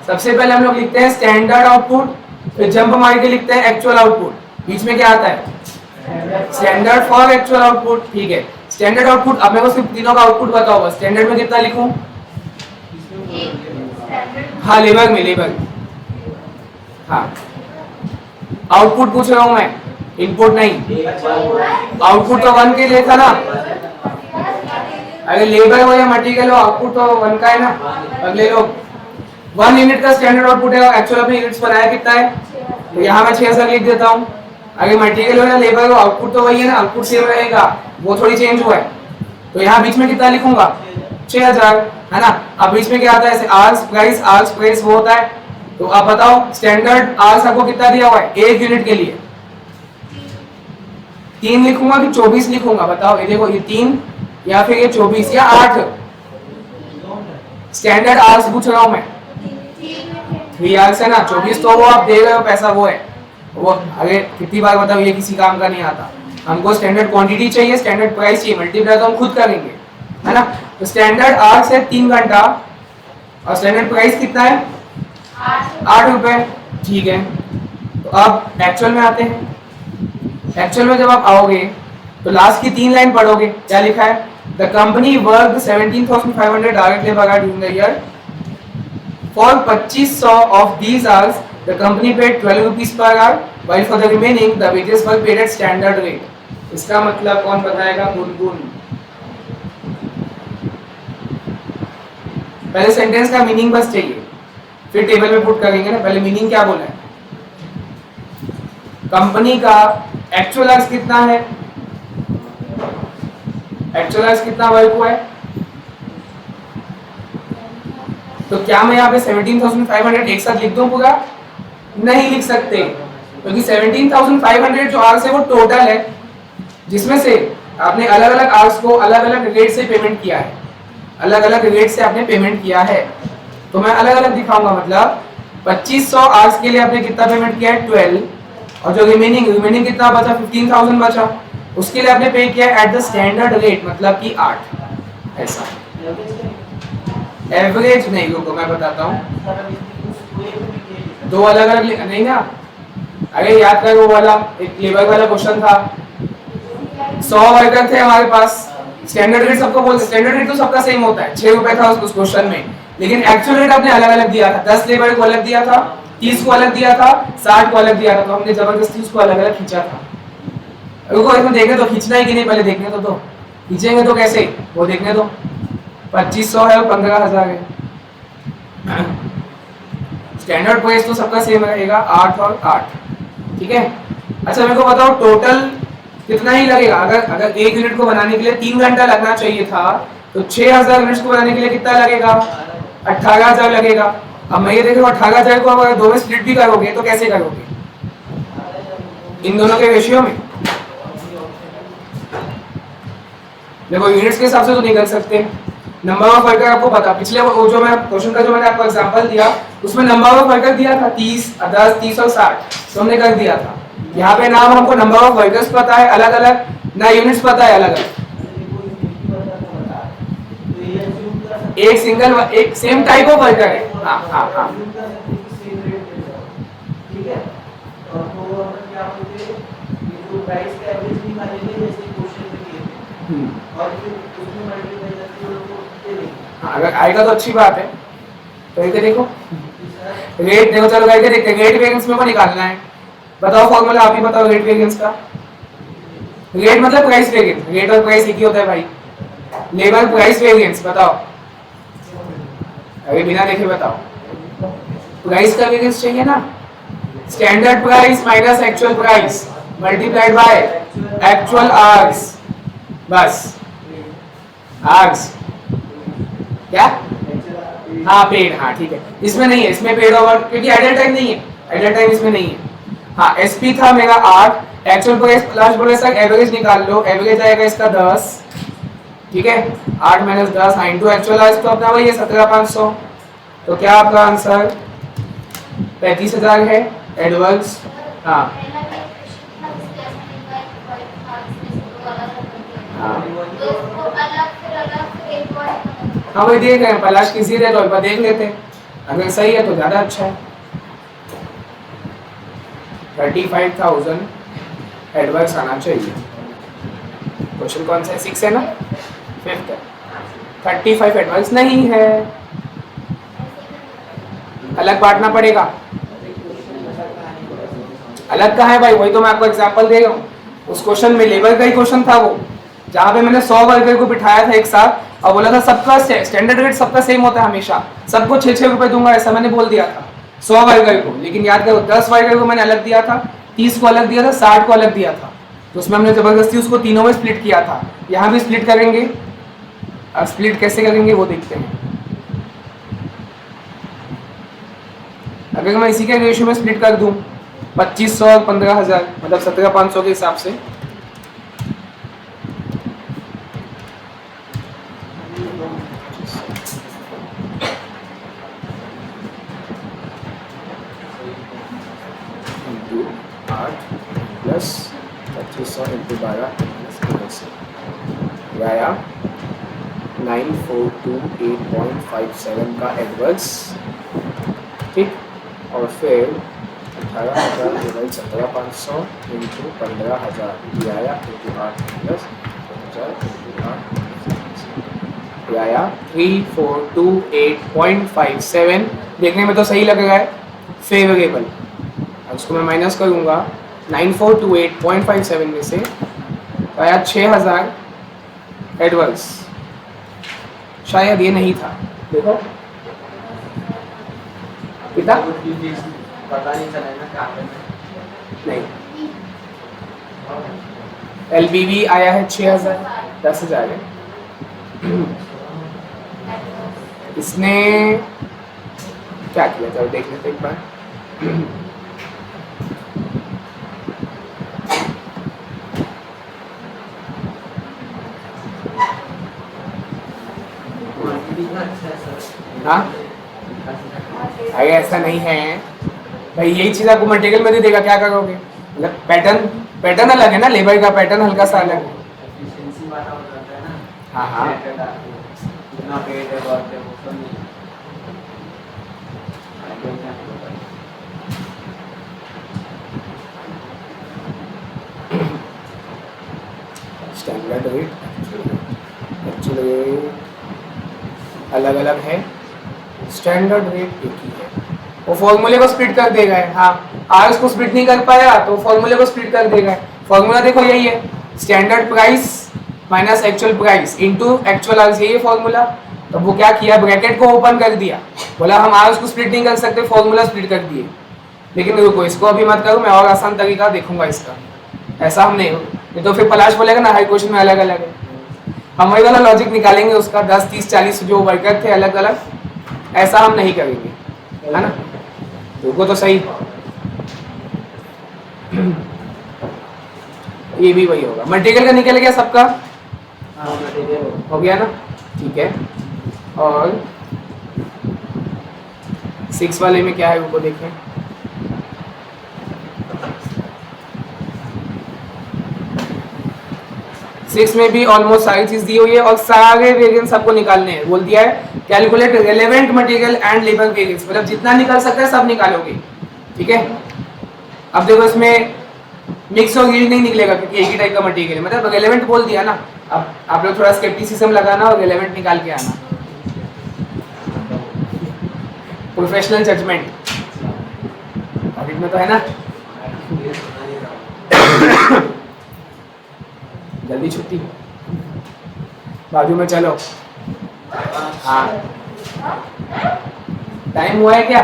सबसे पहले हम लोग लिखते हैं स्टैंडर्ड आउटपुट, फिर जंप मार के लिखते हैं एक्चुअल आउटपुट। बीच में क्या आता है? स्टैंडर्ड फॉर एक्चुअल आउटपुट, ठीक है। स्टैंडर्ड आउटपुट, अब मेरे को सिर्फ तीनों का आउटपुट बताओ बस। स्टैंडर्ड में कितना लिखूं? हाँ लेबर में, लेबर। हाँ आउटपुट पूछ रहा हूं मैं, इनपुट नहीं। आउटपुट तो 1 के लिए था ना, अगर लेबर हो या मटेरियल हो, आउटपुट तो 1 का है ना। अगले लोग 1 यूनिट का स्टैंडर्ड आउटपुट है, एक्चुअल अपने यूनिट्स बनाया कितना है, तो यहाँ मैं 6000 लिख देता हूँ। अगर मटेरियल हो या लेबर हो, आउटपुट तो वही है ना, आउटपुट सेम रहेगा, वो थोड़ी चेंज हुआ है। तो यहाँ बीच में कितना लिखूंगा? 6000, है ना। अब बीच में क्या आता है? आर्स प्राइस वो होता है। तो आप बताओ स्टैंडर्ड आर्स आपको कितना दिया हुआ है 1 यूनिट के लिए? 3 लिखूंगा कि 24 लिखूंगा? बताओ, ये देखो, ये 3 या फिर ये 24 या 8? स्टैंडर्ड आर्स पूछ रहा हूं मैं। 3 आर्स है ना, 24 तो वो आप दे रहे हो पैसा, वो है वो। अरे कितनी बार बताओ, ये किसी काम का नहीं आता। हमको स्टैंडर्ड क्वांटिटी चाहिए, स्टैंडर्ड प्राइस चाहिए, मल्टीप्लाई तो हम खुद करेंगे, है ना। तो स्टैंडर्ड आर्स है 3 घंटा और स्टैंडर्ड प्राइस कितना है? 8 रुपए, ठीक है। तो अब एक्चुअल में आते हैं। एक्चुअल में जब आप आओगे तो लास्ट की 3 लाइन पढ़ोगे, क्या लिखा है? The company work 17,500 direct labour our during the year. For 2500 of these hours the company paid 12 rupees per hour, while for the remaining the wages were paid at standard rate। इसका मतलब कौन बताएगा? गुनगुन। पहले sentence का meaning बस चाहिए, फिर table में पुट करेंगे ना। पहले मीनिंग क्या बोला है? कंपनी का एक्चुअल आवर्स कितना है? एक्चुअल आवर्स कितना वर्क हुआ है? तो क्या मैं यहाँ पे 17,500 एक साथ लिख दूं पूरा? नहीं लिख सकते, क्योंकि 17,500 जो आवर्स है वो टोटल है, जिसमें से आपने अलग अलग आवर्स को अलग अलग रेट से पेमेंट किया है, अलग अलग रेट से आपने पेमेंट किया है। तो मैं अलग अलग दिखाऊंगा, मतलब 2500 आवर्स के लिए आपने कितना पेमेंट किया है? 12, और जो रिमेनिंग कितना बचा? 15,000 बचा, उसके लिए आपने पे किया एट द स्टैंडर्ड रेट, मतलब कि 8। ऐसा एवरेज नहीं, रुको मैं बताता हूँ। 2 अलग अलग नहीं ना। अरे याद करो, वो वाला एक लेबर वाला क्वेश्चन था। 100 वर्कर थे हमारे पास, स्टैंडर्ड रेट सबको बोलते, स्टैंडर्ड रेट तो सबका सेम होता है, 6 रुपए था उस क्वेश्चन में, लेकिन एक्चुअल रेट आपने अलग अलग दिया था, 10 लेबर को अलग दिया था, 30 को अलग दिया था, 60 को अलग दिया था, तो हमने जबरदस्ती उसको अलग अलग खींचा था। रुको इसमें देखने तो खींचना है कि नहीं, पहले देखने तो दो, खींचेंगे तो कैसे वो देखने दो। 2500 है और 15,000 है। स्टैंडर्ड प्राइस तो सबका सेम रहेगा 8 और 8, ठीक है। अच्छा मेरे को बताओ टोटल कितना ही लगेगा, अगर एक यूनिट को बनाने के लिए 3 घंटा लगना चाहिए था, तो 6000 यूनिट्स को बनाने के लिए कितना लगेगा, 18,000 लगेगा। अब मैं ये देख रहा हूँ 18,000 को अगर दो में स्प्लिट भी करोगे तो कैसे करोगे, इन दोनों के रेशियो में। देखो यूनिट्स के हिसाब से तो नहीं कर सकते, नंबर ऑफ वर्कर आपको पता, पिछले वो जो मैं क्वेश्चन का जो मैंने आपको एग्जांपल दिया उसमें नंबर ऑफ वर्कर दिया था 30, 10, 30 और 60, तो हमने कर दिया था। यहाँ पे नाम हमको नंबर ऑफ वर्कर्स पता है अलग अलग, ना यूनिट्स पता है अलग अलग। एक सिंगल एक सेम टाइप ऑफ वर्कर है, हाँ हाँ हाँ ठीक है। तो अपन क्या बोलते हैं, ये जो प्राइस का एवरेज निकालेंगे जैसे क्वेश्चन में किए थे, और फिर उसमें मल्टीप्लाई करके उनको दे देंगे। हाँ, अगर आएगा तो अच्छी बात है। तो ये देखो रेट, देखो चलो करके देखते हैं, रेट वेरिएंस में को निकालना है, बताओ फॉर्मूला आप ही बताओ रेट वेरिएंस का। रेट मतलब प्राइस वेरिएंस, रेट और प्राइस एक ही होता है भाई, लेबर प्राइस वेरिएंस बताओ, अभी बिना देखे बताओ। प्राइस का वेरिएंस चाहिए ना, standard price minus actual price multiplied by actual hours, बस आवर्स क्या, हाँ पेड, हाँ ठीक है, इसमें नहीं है, इसमें पेड ओवर क्योंकि आइडल टाइम नहीं है, आइडल टाइम इसमें नहीं है। हाँ एसपी था मेरा 8, एक्चुअल प्राइस लास्ट बोले सर एवरेज निकाल लो, एवरेज आएगा इसका 10, ठीक है, 8 माइनस 10 इनटू एक्चुअल आज तो अपना वही है 17,500, तो क्या आपका आंसर 35,000 है एडवांस। हाँ हाँ वही देख रहे हैं, पलाश किसी दे तो एक बार देख लेते हैं, अगर सही है तो ज़्यादा अच्छा है। 35,000 एडवर्स आना चाहिए। क्वेश्चन कौन सा है, 6 है ना, 5th है। 35 एडवर्स नहीं है, अलग बांटना पड़ेगा। अलग कहाँ है भाई, वही तो मैं आपको एग्जांपल दे रहा हूँ, उस क्वेश्चन में लेबर का ही क्वेश्चन था वो, जहाँ पे मैंने 100 वर्कर को बिठाया था एक साथ और बोला था सबका स्टैंडर्ड रेट सबका सेम होता है हमेशा, सबको 6-6 रुपए दूंगा, ऐसा मैंने बोल दिया था 100 वर्कर को। लेकिन याद करो 10 वर्कर को मैंने अलग दिया था, 30 को अलग दिया था, 60 को अलग दिया था, तो उसमें हमने जबरदस्ती उसको तीनों में स्प्लिट किया था। यहाँ भी स्प्लिट करेंगे, अब स्प्लिट कैसे करेंगे वो देखते हैं। अगर मैं इसी के रेशियो में स्प्लिट कर दूं 2500 और 15,000 मतलब 17,500 के हिसाब से, इंटू 8 प्लस 2500 इंटू 12 आया 9428.57 का एडवर्स, ठीक, और फिर 18,000 डिवाइड 17,500 इंटू 15,000 ये आया इंटू 8 प्लस 5,000 इंटू 8 ये आया 3428.57। देखने में तो सही लग रहा है, फेवरेबल। अब इसको मैं माइनस करूँगा 9428.57 में से, तो आया 6,000 एडवर्स, शायद ये नहीं था, देखो कितना पता नहीं चला ना क्या नहीं, एलबीबी आया है 6,000, 10,000 है। इसने क्या किया, चलो देख लेते एक बार। हाँ अरे ऐसा नहीं है भाई, यही चीज आपको मटेरियल में दे देगा, क्या करोगे, मतलब पैटर्न अलग है ना, लेबर का पैटर्न हल्का सा अलग है। एफिशिएंसी वाला हो जाता है ना। हाँ हाँ कितना पेड है वर्क है वो सब नहीं। स्टैंडर्ड रेट अलग अलग है, स्टैंडर्ड रेट एक ही है। वो फॉर्मूले को स्प्लिट कर देगा, हाँ आर उसको स्प्लिट नहीं कर पाया तो फॉर्मूले को स्प्लिट कर देगा। फॉर्मूला देखो यही है, standard price minus actual price into actual R, यही है फॉर्मूला। तो वो क्या किया, ब्रैकेट को ओपन कर दिया, बोला हम आर उसको स्प्लिट नहीं कर सकते, फॉर्मूला स्प्लिट कर दिए। लेकिन रुको, इसको अभी मत करो, मैं और आसान तरीका देखूंगा इसका। ऐसा हम नहीं तो फिर पलाश बोलेगा ना हर क्वेश्चन में अलग अलग है। हम वही वाला लॉजिक निकालेंगे उसका, 10 30 40 जो वर्कर थे अलग अलग, ऐसा हम नहीं करेंगे, है ना। रुको तो सही, ये भी वही होगा। मटेरियल का निकल गया सबका, हो गया ना, ठीक है। और 6 वाले में क्या है वो देखें। सिक्स में भी ऑलमोस्ट सारी चीज दी हुई है और सारे वेरिएंस आपको निकालने हैं। बोल दिया है calculate relevant material and labour variance, मतलब जितना निकाल सकते हैं सब निकालोगे, ठीक है। अब देखो इसमें मिक्स और यील्ड नहीं निकलेगा क्योंकि एक ही टाइप का मटेरियल है, मतलब रेलेवेंट बोल दिया ना। अब आप लोग थोड़ा स्केप्टिसिज्म लगाना और रेलेवेंट निकाल के आना, प्रोफेशनल जजमेंट ऑडिट में तो है ना। जल्दी छुट्टी, बाजू में चलो। हाँ टाइम हुआ है क्या?